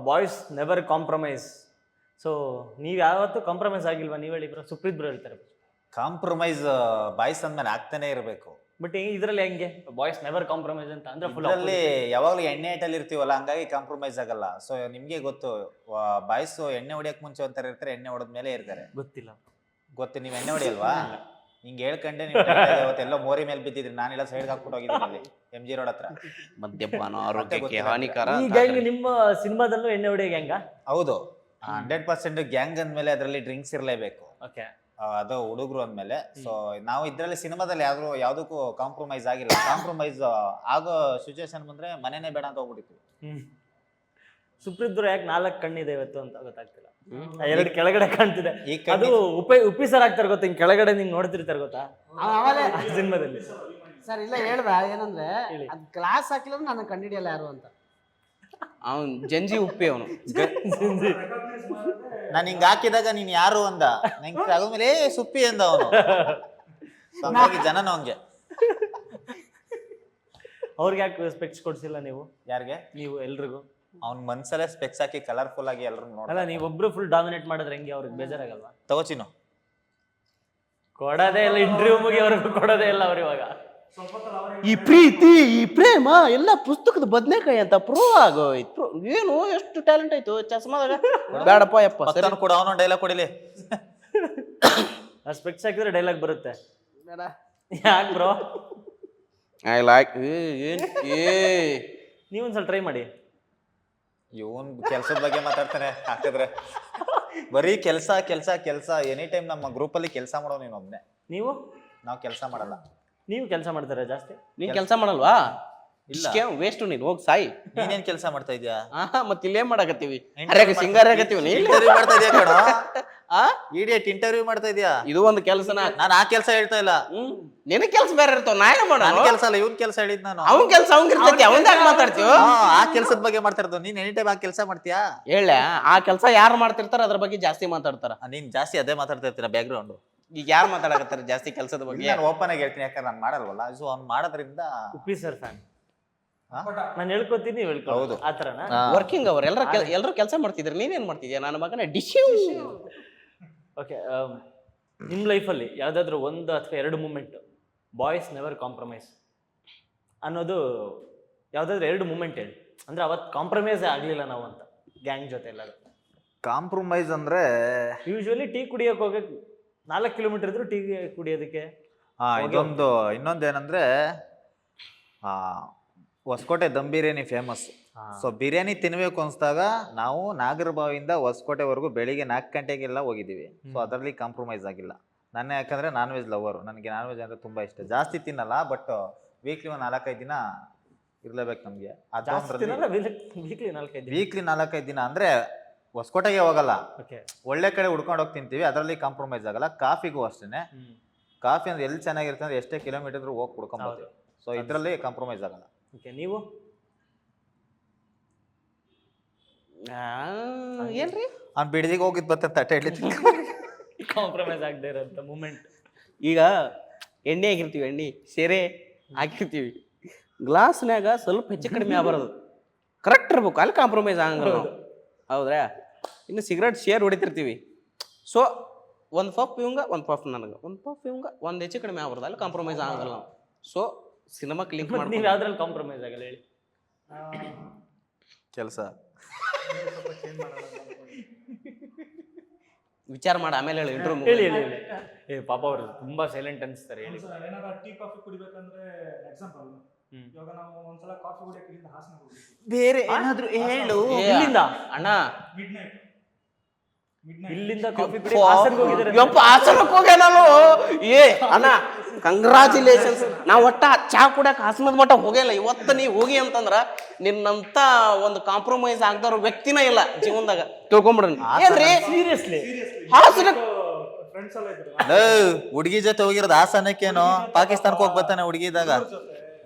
Boys never compromise. So ನೀವು ಯಾವತ್ತೂ compromise ಆಗಿಲ್ವಾ? ನೀವು ಹೇಳಿ ಬ್ರೋ. ಸುಪ್ರೀತ್ ಬ್ರೋ ಹೇಳ್ತಾರೆ. ಕಾಂಪ್ರಮೈಸ್ ಬಾಯ್ಸ್ ಅಂದ್ಮೇಲೆ ಆಗ್ತಾನೆ ಇರಬೇಕು. ಬಟ್ ಇದರಲ್ಲಿ ಹೆಂಗೆ ಬಾಯ್ಸ್ ನೆವರ್ ಕಾಂಪ್ರಮೈಸ್ ಅಂತ ಅಂದ್ರೆ ಫುಲ್ ಇದರಲ್ಲಿ ಯಾವಾಗಲೂ ಎಣ್ಣೆ ಐಟಲ್ಲಿ ಇರ್ತೀವಲ್ಲ, ಹಂಗಾಗಿ ಕಾಂಪ್ರಮೈಸ್ ಆಗಲ್ಲ. ಸೊ ನಿಮ್ಗೆ ಗೊತ್ತು, ಬಾಯ್ಸ್ ಎಣ್ಣೆ ಹೊಡಿಯಕ್ ಮುಂಚೆ ಒಂಥರ ಇರ್ತಾರೆ, ಎಣ್ಣೆ ಹೊಡೆದ ಮೇಲೆ ಇರ್ತಾರೆ. ಗೊತ್ತಿಲ್ಲ. ಗೊತ್ತು, ನೀವು ಎಣ್ಣೆ ಹೊಡಿಯಲ್ವಾ? ಹಿಂಗೆ ಹೇಳ್ಕೊಂಡೆ ನೀವು ಅವತ್ತೆಲ್ಲ ಮೋರಿ ಮೇಲೆ ಬಿದ್ದಿದ್ರಿ, ನಾನೆಲ್ಲ ಸೈಡ್ ಹಾಕ್ಬಿಟ್ಟು ಹೋಗಿದ್ದೀನಿ ಅಲ್ಲಿ MG ರೋಡ್ ಹತ್ರ. ಮದ್ಯಪಾನ ಆರೋಗ್ಯಕ್ಕೆ ಹಾನಿಕರ. ಈ ಗ್ಯಾಂಗ್ ನಿಮ್ಮ ಸಿನಿಮಾದಲ್ಲೂ ಎಣ್ಣೆ ಹೊಡಿಯೋ ಗ್ಯಾಂಗ? ಹೌದು, 100% ಗ್ಯಾಂಗ್ ಅಂದ್ಮೇಲೆ ಅದರಲ್ಲಿ ಡ್ರಿಂಕ್ಸ್ ಇರಲೇಬೇಕು. ಓಕೆ, ಅದು ಹುಡುಗರು ಅಂದ್ಮೇಲೆ. ಸೊ ನಾವು ಇದ್ರಲ್ಲಿ ಸಿನಿಮಾದಲ್ಲಿ ಯಾವ್ದಕ್ಕೂ ಕಾಂಪ್ರಮೈಸ್ ಆಗಿಲ್ಲ. ಕಾಂಪ್ರಮೈಸ್ ಆಗೋ ಸಿಚುವೇಶನ್ ಬಂದ್ರೆ ಮನೆನೇ ಬೇಡ ಅಂತ ಹೋಗ್ಬಿಟ್ಟಿತ್ತು. ಸುಪ್ರೀತ್ ಬ್ರೋ ಯಾಕೆ 4 ಕಣ್ಣಿದೆ ಇವತ್ತು ಅಂತ ಗೊತ್ತಾಗ್ತಿಲ್ಲ. 2 ಕೆಳಗಡೆ ಕಾಣ್ತಿದೆ. ಅದು ಉಪ್ಪಿ ಸರ್ ಆಗ್ತಾರೆ ಗೊತ್ತಾ, ಹಿಂಗ್ ಕೆಳಗಡೆ ನಿಂಗೆ ನೋಡ್ತಿರ್ತಾರೆ ಗೊತ್ತಾ ಸಿನಿಮಾದಲ್ಲಿ. ಸರ್ ಇಲ್ಲ ಹೇಳ್ದ ಏನಂದ್ರೆ ಅದ್ ಗ್ಲಾಸ್ ಹಾಕಿಲ್ಲ ನಾನು ಕಂಡಿಡಿಯಲ್ಲ ಯಾರು ಅಂತ. ಅವನ್ ಜಂಜಿ ಉಪ್ಪಿ ಅವನು. ನಾನು ಹಿಂಗ್ ಹಾಕಿದಾಗ ನೀನ್ ಯಾರು ಅಂದ, ನಂಗೆ ಆದ್ಮೇಲೆ ಸುಪ್ಪಿ ಅಂದ ಅವನು. ಹಾಗಾಗಿ ಜನನ ಹಂಗೆ. ಅವ್ರಿಗೆ ಯಾಕೆ ಸ್ಪೆಕ್ಸ್ ಕೊಡ್ಸಿಲ್ಲ ನೀವು? ಯಾರಿಗೆ? ನೀವು ಎಲ್ರಿಗೂ. ಅವ್ನ ಮನ್ಸಲ್ಲೇ ಸ್ಪೆಕ್ಸ್ ಹಾಕಿ ಕಲರ್ಫುಲ್ ಆಗಿ ಎಲ್ರು ನೋಡ. ಅಲ್ಲ, ನೀವೊಬ್ರು ಫುಲ್ ಡಾಮಿನೇಟ್ ಮಾಡಿದ್ರೆ ಹೆಂಗೆ? ಅವ್ರಿಗೆ ಬೇಜಾರಾಗಲ್ವಾ? ತಗೋಚಿನು ಕೊಡೋದೇ ಇಲ್ಲ, ಇಂಟರ್ವ್ಯೂ ಮುಗಿಯವರೆಗೂ ಕೊಡೋದೇ ಇಲ್ಲ ಅವ್ರು ಇವಾಗ. ಈ ಪ್ರೀತಿ ಈ ಪ್ರೇಮ ಎಲ್ಲ ಪುಸ್ತಕದ ಬದನೆಕಾಯಿ ಅಂತ ಪ್ರೂವ್ ಆಗೋಯ್ತು. ಏನು ಎಷ್ಟು ಟ್ಯಾಲೆಂಟ್ ಆಯ್ತು ಚಸ್ಮಾದಾಗ. ಬೇಡಪ್ಪ ಯಪ್ಪ ಕೂಡ ಅವನು ಡೈಲಾಗ್ ಕೊಡಿಲಿ. ಸ್ಪೆಕ್ಸ್ ಹಾಕಿದ್ರೆ ಡೈಲಾಗ್ ಬರುತ್ತೆ. ಯಾಕೆ ಬ್ರೋ? I like. ನೀವೊಂದ್ಸಲ ಟ್ರೈ ಮಾಡಿ. ಇವನ್ ಕೆಲ್ಸದ ಬಗ್ಗೆ ಮಾತಾಡ್ತಾನೆ ಹಾಕಿದ್ರೆ. ಬರೀ ಕೆಲ್ಸ ಕೆಲ್ಸ ಕೆಲ್ಸ. ಎನಿ ಟೈಮ್ ನಮ್ಮ ಗ್ರೂಪ್ ಅಲ್ಲಿ ಕೆಲಸ ಮಾಡೋ ನೀನ್ ಒಬ್ನೇ. ನೀವು? ನಾವು ಕೆಲಸ ಮಾಡಲ್ಲ. ನೀವು ಕೆಲಸ ಮಾಡ್ತಾರೆ ಜಾಸ್ತಿ? ನೀನ್ ಕೆಲಸ ಮಾಡಲ್ವಾ? ಇಲ್ಲ, ವೇಸ್ಟ್. ನೀನ್ ಹೋಗಿ ಸಾಯಿ. ನೀನೇನ್ ಕೆಲಸ ಮಾಡ್ತಾ ಇದ್ಯಾ? ಮತ್ತೆ ಇಲ್ಲೇನ್ ಮಾಡಕತ್ತೀವಿ? ಸಿಂಗಾರ ಆಗತ್ತೀವಿ. ಇಂಟರ್ವ್ಯೂ ಮಾಡ್ತಾ ಇದೀಯ ಕಣೋ. ಇಡಿಯಟ್, ಇಂಟರ್ವ್ಯೂ ಮಾಡ್ತಾ ಇದೀಯಾ? ಇದು ಒಂದು ಕೆಲಸನ. ನಾನು ಆ ಕೆಲಸ ಹೇಳ್ತಾ ಇಲ್ಲ. ನಿನ್ನ ಕೆಲಸ ಬೇರೆ ಇರ್ತಾವ, ನಾ ಏನ್ ಮಾಡೋಣ? ನನ್ನ ಕೆಲಸ ಅಲ್ಲ, ಇವ್ನ ಕೆಲಸ ಹೇಳಿದ್ ನಾನು. ಅವ್ನ ಕೆಲಸ ಅವ್ನ್ ಇರ್ತೈತಿ, ಅವನ್ ಯಾಕೆ ಮಾತಾಡ್ತೀವ? ಆ ಕೆಲಸದ ಬಗ್ಗೆ ಮಾತಾಡ್ತಾ ಇರೋದು. ನೀನ್ ಎನಿ ಟೈಮ್ ಆ ಕೆಲಸ ಮಾಡ್ತೀಯಾ? ಹೇಳ, ಆ ಕೆಲಸ ಯಾರು ಮಾಡ್ತಿರ್ತಾರ ಅದ್ರ ಬಗ್ಗೆ ಜಾಸ್ತಿ ಮಾತಾಡ್ತಾರ. ನೀನ್ ಜಾಸ್ತಿ ಅದೇ ಮಾತಾಡ್ತಾ ಇರ್ತೀರ ಬ್ಯಾಕ್ ಗ್ರೌಂಡ್. ಈಗ ಯಾರು ಮಾತಾಡಕತ್ತಾರ ಜಾಸ್ತಿ ಕೆಲಸದ ಬಗ್ಗೆ? ನಾನು ಓಪನ್ ಆಗಿ ಹೇಳ್ತೀನಿ, ಯಾಕಂದ್ರೆ ನಾನು ಮಾಡಲ್ವಲ್ಲ. ಸೊ ಅವ್ನು ಮಾಡೋದ್ರಿಂದ ಉಪ್ಪಿ ಸರ್ ಫ್ಯಾನ್. ನಾನು ಹೇಳ್ಕೊತೀನಿ, ನೀವು ಹೇಳ್ಕೊ. ಹೌದು, ಆ ಥರನಾ? ವರ್ಕಿಂಗ್ ಅವ್ರು ಎಲ್ಲರೂ ಕೆಲಸ ಮಾಡ್ತಿದ್ರು, ನೀನೇನ್ ಮಾಡ್ತಿದ್ಯಾ? ನನ್ನ ಮಗನ ಡಿಶ್. ಓಕೆ, ನಿಮ್ಮ ಲೈಫಲ್ಲಿ ಯಾವುದಾದ್ರೂ 1 ಅಥವಾ 2 ಮೂಮೆಂಟ್ ಬಾಯ್ಸ್ ನೆವರ್ ಕಾಂಪ್ರಮೈಸ್ ಅನ್ನೋದು ಯಾವುದಾದ್ರೂ 2 ಮೂಮೆಂಟ್ ಹೇಳಿ. ಅಂದರೆ ಅವತ್ತು ಕಾಂಪ್ರಮೈಸೇ ಆಗಲಿಲ್ಲ ನಾವು ಅಂತ ಗ್ಯಾಂಗ್ ಜೊತೆ ಎಲ್ಲರೂ. ಕಾಂಪ್ರಮೈಸ್ ಅಂದ್ರೆ ಯೂಶ್ವಲಿ ಟೀ ಕುಡಿಯೋಕೆ ಹೋಗಕ್ಕೆ 4 ಕಿಲೋಮೀಟರ್ ಇದ್ರು ಟೀ ಕುಡಿಯೋದಕ್ಕೆ. ಇನ್ನೊಂದು ಏನಂದ್ರೆ ಹೊಸಕೋಟೆ ದಮ್ ಬಿರಿಯಾನಿ ಫೇಮಸ್. ಸೊ ಬಿರಿಯಾನಿ ತಿನ್ಬೇಕು ಅನ್ಸ್ದಾಗ ನಾವು ನಾಗರಬಾವಿಯಿಂದ ಹೊಸಕೋಟೆವರೆಗೂ ಬೆಳಿಗ್ಗೆ 4 ಗಂಟೆಗೆಲ್ಲ ಹೋಗಿದ್ದೀವಿ. ಸೊ ಅದರಲ್ಲಿ ಕಾಂಪ್ರಮೈಸ್ ಆಗಿಲ್ಲ. ನನ್ನ ಯಾಕಂದ್ರೆ ನಾನ್ ವೆಜ್ ಲವರ್, ನನಗೆ ನಾನ್ ವೆಜ್ ಅಂದ್ರೆ ತುಂಬಾ ಇಷ್ಟ. ಜಾಸ್ತಿ ತಿನ್ನಲ್ಲ, ಬಟ್ ವೀಕ್ಲಿ 4-5 ದಿನ ಇರ್ಲೇಬೇಕು ನಮ್ಗೆ. ವೀಕ್ಲಿ 4-5 ದಿನ ಅಂದ್ರೆ ಹೊಸಕೋಟೆಗೆ ಹೋಗಲ್ಲ, ಒಳ್ಳೆ ಕಡೆ ಹುಡ್ಕೊಂಡು ಹೋಗಿ ತಿಂತೀವಿ. ಅದರಲ್ಲಿ ಕಾಂಪ್ರಮೈಸ್ ಆಗಲ್ಲ. ಕಾಫಿಗೂ ಅಷ್ಟೇನೆ. ಕಾಫಿ ಅಂದ್ರೆ ಎಲ್ಲಿ ಚೆನ್ನಾಗಿರುತ್ತೆ ಅಂದ್ರೆ ಎಷ್ಟೇ ಕಿಲೋಮೀಟರ್ ಹೋಗಿ ಕುಡ್ಕೊಂಡ್ಬರ್ತೀವಿ. ಸೊ ಇದರಲ್ಲಿ ಕಾಂಪ್ರಮೈಸ್ ಆಗಲ್ಲ. ನೀವು ಏನ್ರಿ? ಅವ್ನು ಬಿಡದಿಗೆ ಹೋಗಿದ್ ಬತ್ತ ತಟ್ಟೆ ಇಡ್ಲಿ ಕಾಂಪ್ರಮೈಸ್ ಆಗದೆ ಇರೋಂಥ ಮೂಮೆಂಟ್. ಈಗ ಎಣ್ಣೆ ಆಗಿರ್ತೀವಿ, ಎಣ್ಣೆ ಸೆರೆ ಹಾಕಿರ್ತೀವಿ, ಗ್ಲಾಸ್ನ್ಯಾಗ ಸ್ವಲ್ಪ ಹೆಚ್ಚು ಕಡಿಮೆ ಆಗ್ಬಾರದು, ಕರೆಕ್ಟ್ ಇರ್ಬೇಕು. ಅಲ್ಲಿ ಕಾಂಪ್ರಮೈಸ್ ಆಗಂಗಿಲ್ಲ ನಾವು. ಹೌದ್ರಾ? ಇನ್ನು ಸಿಗರೇಟ್ ಶೇರ್ ಹೊಡಿತಿರ್ತೀವಿ. ಸೊ 1 ಪಫ್ ಇವಂಗ 1 ಪಫ್ ನನಗೆ, 1 ಪಫ್ ಇವಂಗ 1 ಹೆಚ್ಚು ಕಡಿಮೆ ಆಗ್ಬಾರ್ದು. ಅಲ್ಲಿ ಕಾಂಪ್ರಮೈಸ್ ಆಗಂಗಿಲ್ಲ ನಾವು. ಸೊ ಸಿನಿಮಾಕ್ಕೆ ಲಿಂಕ್ ಮಾಡಿ. ನೀವು ಯಾವ್ದ್ರಲ್ಲಿ ಕಾಂಪ್ರಮೈಸ್ ಆಗಲ್ಲ ಹೇಳಿ? ಕೆಲಸ ವಿಚಾರ ಮಾಡಿ ಆಮೇಲೆ ಹೇಳಿ. ಇಂಟರ್ವ್ಯೂ ಹೇಳಿ ಹೇಳಿ ಹೇಳಿ. ಪಾಪ ಅವರು ತುಂಬಾ ಸೈಲೆಂಟ್ ಅನ್ಸ್ತಾರೆ. ಹೇಳಿ. ಏನಾರ ಟೀ ಕಾಫಿ ಕುಡಿಬೇಕಂದ್ರೆ ಎಕ್ಸಾಂಪಲ್, ಇವಾಗ ನಾವು ಒಂದ್ಸಲ ಕಾಫಿ ಕುಡಿಯಕ್ಕೆ ಇಲ್ಲಿಂದ ಹಾಸನ ಹೋಗಿದ್ವಿ. ಬೇರೆ ಏನಾದ್ರು ಹೇಳು. ಇಲ್ಲಿಂದ ಅಣ್ಣ ಮಿಡ್ನೈಟ್ ಇಲ್ಲಿಂದ ಕಾಫಿ ಕುಡಿ ಹಾಸನಕ್ಕೆ ಹೋಗಿದ್ದಾರೆ. ಯಪ್ಪ, ಹಾಸನಕ್ಕೆ ಹೋಗ್ಯ ನಾನು. ಅಣ್ಣ ಕಂಗ್ರಾಚುಲೇಷನ್ಸ್. ನಾವು ಒಟ್ಟ ಚಾ ಕುಡಿಯಕ್ ಹಾಸನದ ಮಟ್ಟ ಹೋಗಿಲ್ಲ. ಇವತ್ತು ನೀ ಹೋಗಿ ಅಂತಂದ್ರ ನಿನ್ನಂತ ಒಂದು ಕಾಂಪ್ರಮೈಸ್ ಆಗದವ್ರ ವ್ಯಕ್ತಿನ ಇಲ್ಲ ಜೀವನದಾಗ. ತಿಳ್ಕೊಂಬಿಡ್ರಿ. ಏನ್ರಿ ಸೀರಿಯಸ್ಲಿ? ಹಾಸನ ಫ್ರೆಂಡ್ಸ್ ಎಲ್ಲ ಇದ್ರು. ಹುಡುಗಿ ಜೊತೆ ಹೋಗಿರೋದು ಹಾಸನಕ್ಕೇನು? ಪಾಕಿಸ್ತಾನಕ್ಕೆ ಹೋಗಿ ಬರ್ತಾನೆ ಹುಡುಗಿದಾಗ.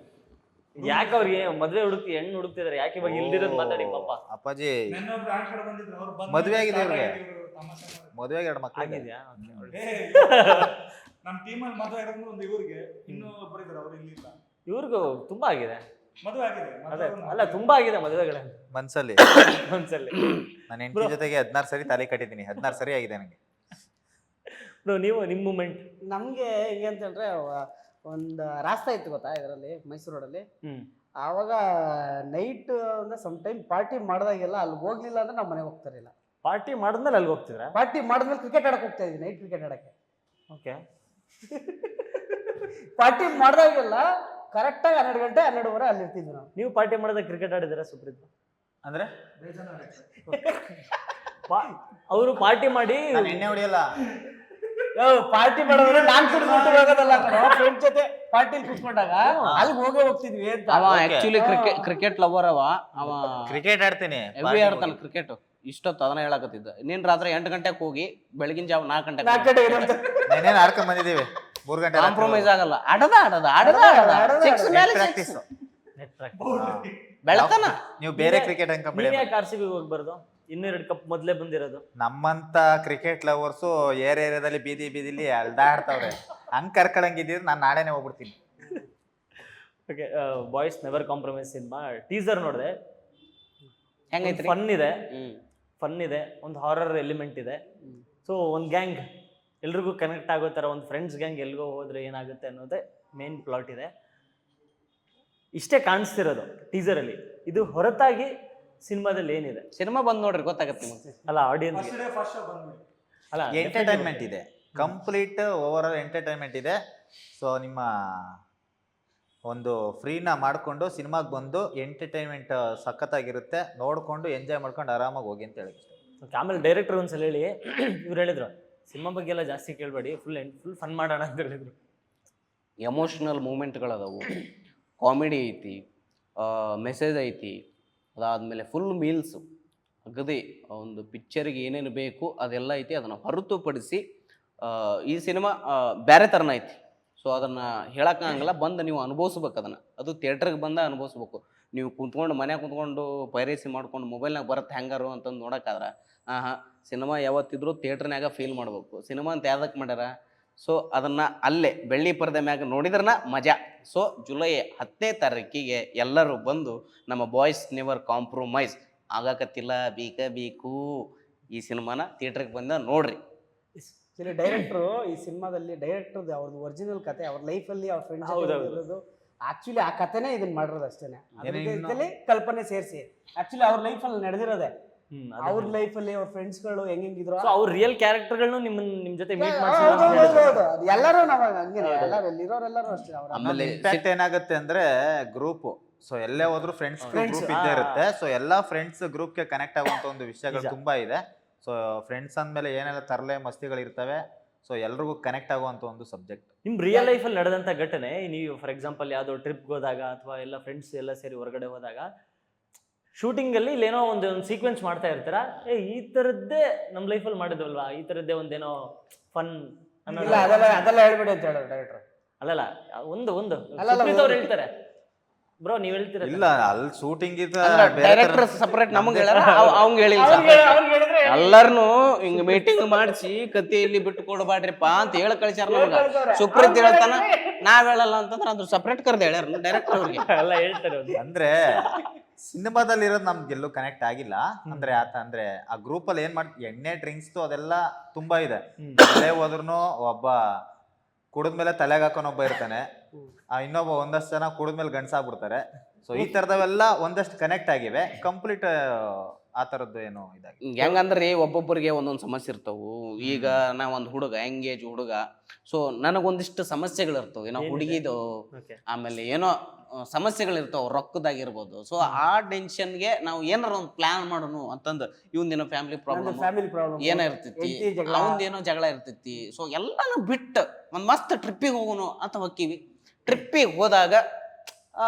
ಯಾಕೆ ಅವ್ರಿಗೆ ಮದ್ವೆ ಹುಡುಕ್ತಿ ಹೆಣ್ಣು ಹುಡುಕ್ತಿದಾರೆ? ಯಾಕೆ ಇವಾಗ ಇಲ್ದಿರೋದು ಮಾತಾಡಿ ಪಾಪ. ಅಪ್ಪಾಜಿ ನನ್ನೊಬ್ರು ಆಂಕರ್ ಬಂದಿದ್ರು, ಅವ್ರು ಬಂದು ಮದ್ವೆ ಆಗಿದೆ ಅವ್ರಿಗೆ. ತಮಾಷೆ ಮಾಡಿದ್ರು. ಮದುವೆಗೆ 2 ಮಕ್ಕಳು ಆಗಿದ್ಯಾ? ನಮ್ಮ ಟೀಮಲ್ಲಿ ಮದುವೆ ಇರೋದು ಒಂದು ಇವ್ರಿಗೆ ಇನ್ನೂ ಒಬ್ಬರು ಇದ್ದಾರೆ, ಅವ್ರು ಇಲ್ಲಿಲ್ಲ. ಇವ್ರಿಗೂ ತುಂಬಾ ಆಗಿದೆ. ಮದುವೆ ಆಗಿದೆ ಅದೇ ಅಲ್ಲ ತುಂಬಾ ಆಗಿದೆ ಮದುವೆಗಳ ಮನ್ಸಲ್ಲಿ ಒಂದ್ಸಲಿ. ನನ್ನ ಹೆಂಡತಿ ಜೊತೆಗೆ 16 ಸರಿ ತಾಲಿ ಕಟ್ಟಿದ್ದೀನಿ, 16 ಸರಿ ಆಗಿದೆ ನನಗೆ. ಬ್ರೋ ನೀವು ನಿಮ್ಮ ಮೂಮೆಂಟ್. ನಮ್ಗೆ ಹೆಂಗೆ ಅಂತಂದ್ರೆ ಒಂದು ರಾಸ್ತಾ ಇತ್ತು ಗೊತ್ತಾ ಇದರಲ್ಲಿ ಮೈಸೂರು ರೋಡಲ್ಲಿ. ಹ್ಮ್ ಆವಾಗ ನೈಟ್ ಅಂದ್ರೆ ಸಮ್ ಟೈಮ್ ಪಾರ್ಟಿ ಮಾಡಿದಾಗೆಲ್ಲ ಅಲ್ಲಿ ಹೋಗ್ಲಿಲ್ಲ ಅಂದ್ರೆ ನಮ್ಮ ಮನೆಗೆ ಹೋಗ್ತಾರಿಲ್ಲ. ಪಾರ್ಟಿ ಮಾಡಿದ್ಮೇಲೆ ಅಲ್ಲಿಗೆ ಹೋಗ್ತಿದ್ರ? ಪಾರ್ಟಿ ಮಾಡಿದ್ಮೇಲೆ ಕ್ರಿಕೆಟ್ ಆಡಕ್ಕೆ ಹೋಗ್ತಾ ಇದ್ವಿ, ನೈಟ್ ಕ್ರಿಕೆಟ್ ಆಡಕ್ಕೆ. ಓಕೆ. ಪಾರ್ಟಿ ಪಾರ್ಟಿ ಮಾಡಿದಾಗೆಲ್ಲ ಕರೆಕ್ಟಾಗಿ 12 ಗಂಟೆ 12:30 ಅಲ್ಲಿ ಇರ್ತಿದ್ವಿ ನಾವು. ನೀವು ಪಾರ್ಟಿ ಮಾಡಿದಾಗ ಕ್ರಿಕೆಟ್ ಆಡಿದಾರ ಸುಪ್ರೀತ್? ಅಂದ್ರೆ ಬೇಜಾನ್ ಆಗುತ್ತೆ. ಅವರು ಪಾರ್ಟಿ ಮಾಡಿ ನಾನು ಎಣ್ಣೆ ಹೊಡಿಯಲ್ಲ. ಪಾರ್ಟಿ ಮಾಡೋದ್ರೆ ನಾನ್ ಕುಡಿದ್ಬಿಟ್ಟು ಹೋಗೋದಲ್ಲ ಫ್ರೆಂಡ್ ಜೊತೆ ಪಾರ್ಟಿಲಿ ಕೂತ್ಕೊಂಡಾಗ ಅಲ್ಲಿಗೆ ಹೋಗ್ತಿದ್ವಿ ಅಂತ. ಅವ ಆಕ್ಚುಲಿ ಕ್ರಿಕೆಟ್ ಲವರ್ ಅವ ಕ್ರಿಕೆಟ್ ಆಡ್ತೀನಿ, ಹೆವಿ ಆಡ್ತಾನ ಕ್ರಿಕೆಟ್. ಇಷ್ಟೊತ್ತು ಅದನ್ನ ಹೇಳಕತ್ತಿದ್ದ. ನೀನ್ ರಾತ್ರಿ 8 ಗಂಟೆಗೆ ಹೋಗಿ ಬೆಳಗಿನ ಜಾವ 4 ಗಂಟೆಗೆ ನಾಲ್ಕು ಕಡೆ ಇರೋದು. ನೆನ್ನೇನು ಆಡ್ಕೊಂಡ್ ಬಂದಿದ್ದೀವಿ 3 ಗಂಟೆ ಕಾಂಪ್ರಮೈಸ್ ಆಗಲ್ಲ. ಆಡದ Six ಮೇಲೆ six. ಪ್ರಾಕ್ಟೀಸ್. Net practice. ಬೆಳತನ. ನೀವು ಬೇರೆ ಕ್ರಿಕೆಟ್ ಅನ್ಕೊಂಬಿಡಿ. ನೀವ್ ಯಾಕೆ RCB ಹೋಗ್ಬಾರ್ದು? 2 ಕಪ್ ಮೊದ್ಲೇ ಬಂದಿರೋದು. ನಮ್ಮಂತ ಕ್ರಿಕೆಟ್ ಲವರ್ಸು ಏರಿಯಾದಲ್ಲಿ ಬೀದಿಲಿ ಅಲ್ದಾಡ್ತಾವ್ರೆ. ಹಂಗ್ ಕರ್ಕೊಳಂಗಿದ್ರೆ ನಾನು ನಾಳೆನೆ ಹೋಗ್ಬಿಡ್ತೀನಿ. Okay, boys never compromise cinema teaser ನೋಡಿದೆ. ಹೆಂಗೈತ್ರಿ? ಫನ್ ಇದೆ, ಒಂದು ಹಾರರ್ ಎಲಿಮೆಂಟ್ ಇದೆ. ಸೊ ಒಂದು ಗ್ಯಾಂಗ್ ಎಲ್ರಿಗೂ ಕನೆಕ್ಟ್ ಆಗೋ ಥರ ಒಂದು ಫ್ರೆಂಡ್ಸ್ ಗ್ಯಾಂಗ್ ಎಲ್ಗೋ ಹೋದ್ರೆ ಏನಾಗುತ್ತೆ ಅನ್ನೋದೇ ಮೇನ್ ಪ್ಲಾಟ್ ಇದೆ. ಇಷ್ಟೇ ಕಾಣಿಸ್ತಿರೋದು ಟೀಸರಲ್ಲಿ. ಇದು ಹೊರತಾಗಿ ಸಿನಿಮಾದಲ್ಲಿ ಏನಿದೆ? ಸಿನಿಮಾ ಬಂದ್ ನೋಡ್ರಿ ಗೊತ್ತಾಗತ್ತೆ ನಿಮಗೆ. ಅಲ್ಲ ಆಡಿಯನ್ಸ್ ಫಸ್ಟ್ ಶೋ ಬಂದ್ಬಿಡಿ. ಅಲ್ಲ ಎಂಟರ್ಟೈನ್ಮೆಂಟ್ ಇದೆ, ಕಂಪ್ಲೀಟ್ ಓವರ್ ಆಲ್ ಎಂಟರ್ಟೈನ್ಮೆಂಟ್ ಇದೆ. ಸೊ ನಿಮ್ಮ ಒಂದು ಫ್ರೀನ ಮಾಡಿಕೊಂಡು ಸಿನಿಮಾಗೆ ಬಂದು ಎಂಟರ್ಟೈನ್ಮೆಂಟ್ ಸಖತ್ತಾಗಿರುತ್ತೆ, ನೋಡಿಕೊಂಡು ಎಂಜಾಯ್ ಮಾಡ್ಕೊಂಡು ಆರಾಮಾಗಿ ಹೋಗಿ ಅಂತ ಹೇಳಿದ್ರು. ಆಮೇಲೆ ಡೈರೆಕ್ಟರ್ ಒಂದ್ಸಲ ಹೇಳಿ ಇವ್ರು ಹೇಳಿದ್ರು ಸಿನಿಮಾ ಬಗ್ಗೆ ಎಲ್ಲ ಜಾಸ್ತಿ ಕೇಳಬೇಡಿ, ಫುಲ್ ಫನ್ ಮಾಡೋಣ ಅಂತ ಹೇಳಿದ್ರು. ಎಮೋಷ್ನಲ್ ಮೂಮೆಂಟ್ಗಳದಾವು, ಕಾಮಿಡಿ ಐತಿ, ಮೆಸೇಜ್ ಐತಿ, ಅದಾದಮೇಲೆ ಫುಲ್ ಮೀಲ್ಸು ಅಗದಿ ಒಂದು ಪಿಕ್ಚರಿಗೆ ಏನೇನು ಬೇಕು ಅದೆಲ್ಲ ಐತಿ. ಅದನ್ನು ಹೊರತುಪಡಿಸಿ ಈ ಸಿನಿಮಾ ಬೇರೆ ಥರನ ಐತಿ. ಸೊ ಅದನ್ನು ಹೇಳೋಕ್ಕಾಗಲ್ಲ, ಬಂದು ನೀವು ಅನುಭವಿಸ್ಬೇಕು ಅದನ್ನು. ಅದು ಥಿಯೇಟ್ರಿಗೆ ಬಂದ ಅನುಭವಿಸ್ಬೇಕು. ನೀವು ಕುಂತ್ಕೊಂಡು ಮನ್ಯಾಗ ಕುಂತ್ಕೊಂಡು ಪೈರೇಸಿ ಮಾಡ್ಕೊಂಡು ಮೊಬೈಲ್ನಾಗ ಬರುತ್ತೆ ಹೆಂಗಾರು ಅಂತಂದು ನೋಡೋಕ್ಕಾದ್ರೆ ಸಿನಿಮಾ ಯಾವತ್ತಿದ್ರೂ ಥಿಯೇಟ್ರ್ನಾಗ ಫೀಲ್ ಮಾಡ್ಬೇಕು. ಸಿನಿಮಾ ಅಂತ ಯಾವ್ದಕ್ಕೆ ಮಾಡ್ಯಾರ? ಸೊ ಅದನ್ನು ಅಲ್ಲೇ ಬೆಳ್ಳಿ ಪರದೆ ಮ್ಯಾಗ ನೋಡಿದ್ರನ ಮಜಾ. ಸೊ ಜುಲೈ 10ನೇ ತಾರೀಕಿಗೆ ಎಲ್ಲರೂ ಬಂದು ನಮ್ಮ ಬಾಯ್ಸ್ ನೆವರ್ ಕಾಂಪ್ರಮೈಸ್ ಆಗಕತ್ತಿಲ್ಲ ಬೇಕು ಈ ಸಿನಿಮಾನ ಥಿಯೇಟ್ರಿಗೆ ಬಂದ ನೋಡ್ರಿ. ಇಲ್ಲಿ ಡೈರೆಕ್ಟ್ರು ಈ ಸಿನಿಮಾದಲ್ಲಿ ಡೈರೆಕ್ಟರ್ ಅವ್ರದ್ದು ಒರಿಜಿನಲ್ ಕತೆ, ಅವ್ರ ಲೈಫಲ್ಲಿ ಅವ್ರ ಫ್ರೆಂಡ್ಸ್ ಇರೋದು ಆಕ್ಚುಲಿ ಆ ಕತೆನೇ ಇದನ್ನ ಮಾಡಿರೋದು ಅಷ್ಟೇನೆ. ಅದರಲ್ಲಿ ಕಲ್ಪನೆ ಸೇರಿಸಿ ಆಕ್ಚುಲಿ ಅವ್ರ ಲೈಫಲ್ಲಿ ನಡೆದಿರೋದೆ. ಅವ್ರ ಲೈಫಲ್ಲಿ ಅವ್ರ ಫ್ರೆಂಡ್ಸ್ಗಳು ಹೆಂಗಿದ್ರು ಅವ್ರ ರಿಯಲ್ ಕ್ಯಾರೆಕ್ಟರ್ಗಳನ್ನು ನಿಮ್ ಜೊತೆ ಮೀಟ್ ಎಲ್ಲರೂ ನಾವ್ ಹಂಗೇನೆ, ಎಲ್ಲರೂ ಇಲ್ಲಿರೋರೆಲ್ಲರೂ ಅಷ್ಟೇ. ಆಮೇಲೆ ಇಂಪ್ಯಾಕ್ಟ್ ಏನಾಗುತ್ತೆ ಅಂದ್ರೆ ಗ್ರೂಪ್. ಸೊ ಎಲ್ಲೇ ಹೋದ್ರು ಫ್ರೆಂಡ್ಸ್ ಗ್ರೂಪ್ ಇದ್ದೇ ಇರುತ್ತೆ. ಸೊ ಎಲ್ಲಾ ಫ್ರೆಂಡ್ಸ್ ಗ್ರೂಪ್ಗೆ ಕನೆಕ್ಟ್ ಆಗುವಂತ ಒಂದು ವಿಷಯಗಳು ತುಂಬಾ ಇದೆ. ಸೊ ಫ್ರೆಂಡ್ಸ್ ಅಂದ್ಮೇಲೆ ಏನೆಲ್ಲ ತರಲೆ ಮಸ್ತಿಗಳು ಇರ್ತವೆ. ಸೊ ಎಲ್ರಿಗೂ ಕನೆಕ್ಟ್ ಆಗುವಂತ ಒಂದು ಸಬ್ಜೆಕ್ಟ್. ನಿಮ್ ರಿಯಲ್ ಲೈಫಲ್ಲಿ ನಡೆದಂತ ಘಟನೆ, ನೀವು ಫಾರ್ ಎಕ್ಸಾಂಪಲ್ ಯಾವ್ದೋ ಟ್ರಿಪ್ಗೆ ಹೋದಾಗ ಅಥವಾ ಎಲ್ಲ ಫ್ರೆಂಡ್ಸ್ ಎಲ್ಲ ಸೇರಿ ಹೊರಗಡೆ ಹೋದಾಗ ಶೂಟಿಂಗ್ ಅಲ್ಲಿ ಇಲ್ಲೇನೋ ಒಂದು ಸೀಕ್ವೆನ್ಸ್ ಮಾಡ್ತಾ ಇರ್ತೀರಾ, ಈ ತರದ್ದೇ ನಮ್ಮ ಲೈಫಲ್ಲಿ ಮಾಡಿದ್ವಲ್ವಾ, ಈ ತರದ್ದೇ ಒಂದೇನೋ ಫನ್ ಇಲ್ಲ ಅದೆಲ್ಲ ಹೇಳ್ಬೇಡಿ ಅಂತ ಹೇಳೋರು ಡೈರೆಕ್ಟರ್. ಅಲ್ಲಲ್ಲ ಅವ್ರು ಹೇಳ್ತಾರೆ ಬ್ರೋ, ನೀವ್ ಹೇಳ್ತೀರ ಇಲ್ಲ ಅಲ್ಲಿ ಶೂಟಿಂಗ್ ಡೈರೆಕ್ಟರ್ ಸಪರೇಟ್ ನಮಗೆ ಹೇಳ್ಯಾರ, ಅವಂಗ ಹೇಳಿಲ್ಲ. ಎಲ್ಲಾರನು ಹಿಂಗ ಮೀಟಿಂಗ್ ಮಾಡಿಸಿ ಕಥೆಯಲ್ಲಿ ಬಿಟ್ಟು ಕೊಡಬಾಡ್ರಿಪ್ಪ ಅಂತ ಹೇಳಿ ಕಳಿಸ್ಯಾರ ನಮ್ಗ. ಸುಪ್ರೀತ್ ಹೇಳ್ತಾನ, ನಾವ್ ಹೇಳಲ್ಲ ಅಂತಂದ್ರೆ ಅದ್ರ ಸಪರೇಟ್ ಕರ್ದು ಹೇಳ್ಯಾರ ಡೈರೆಕ್ಟರ್ ಅವ್ರಿಗೆ. ಎಲ್ಲ ಹೇಳ್ತಾರೆ ಅಂದ್ರೆ ಸಿನಿಮಾದಲ್ಲಿ ಇರೋದು ನಮ್ಗೆ ಎಲ್ಲೂ ಕನೆಕ್ಟ್ ಆಗಿಲ್ಲ. ಅಂದ್ರೆ ಅಂದ್ರೆ ಆ ಗ್ರೂಪ್ ಅಲ್ಲಿ ಏನ್ ಎಣ್ಣೆ ಡ್ರಿಂಕ್ಸ್ ಅದೆಲ್ಲ ತುಂಬಾ ಇದೆ. ಅಲ್ಲೇ ಹೋದ್ರು ಒಬ್ಬ ಕುಡಿದ್ಮೇಲೆ ತಲೆಗೆ ಹಾಕೊಂಡು ಒಬ್ಬ ಇರ್ತಾನೆ, ಇನ್ನೊಬ್ಬ ಒಂದಷ್ಟು ಜನ ಕುಡಿದ್ಮೇಲೆ ಗಂಡ್ಸಾಗ್ಬಿಡ್ತಾರೆ. ಸೊ ಈ ತರದವೆಲ್ಲ ಒಂದಷ್ಟು ಕನೆಕ್ಟ್ ಆಗಿವೆ. ಕಂಪ್ಲೀಟ್ ಆ ತರದ್ದು ಏನು ಇದಾಗಿ ಹೆಂಗಂದ್ರಿ ಒಬ್ಬೊಬ್ಬರಿಗೆ ಒಂದೊಂದು ಸಮಸ್ಯೆ ಇರ್ತಾವು. ಈಗ ನಾ ಒಂದು ಹುಡುಗ ಎಂಗೇಜ್ ಹುಡುಗ, ಸೊ ನನಗೊಂದಿಷ್ಟು ಸಮಸ್ಯೆಗಳು ಇರ್ತವೆ. ಏನೋ ಹುಡುಗಿದು ಆಮೇಲೆ ಏನೋ ಸಮಸ್ಯೆಗಳಿರ್ತಾವ, ರೊಕ್ಕದಾಗಿರ್ಬೋದು. ಸೊ ಆ ಟೆನ್ಷನ್ಗೆ ನಾವು ಏನಾರ ಒಂದು ಪ್ಲಾನ್ ಮಾಡೋಣ ಅಂತಂದು ಇವಂದೇನೋ ಫ್ಯಾಮಿಲಿ ಪ್ರಾಬ್ಲಮ್ ಏನೋ ಇರ್ತೈತಿ, ಅವಂದೇನೋ ಜಗಳ ಇರ್ತೈತಿ. ಸೊ ಎಲ್ಲಾನು ಬಿಟ್ಟು ಒಂದು ಮಸ್ತ್ ಟ್ರಿಪ್ಪಿಗೆ ಹೋಗೋಣ ಅಂತ ಹೋಗ್ತೀವಿ. ಟ್ರಿಪ್ಪಿಗೆ ಹೋದಾಗ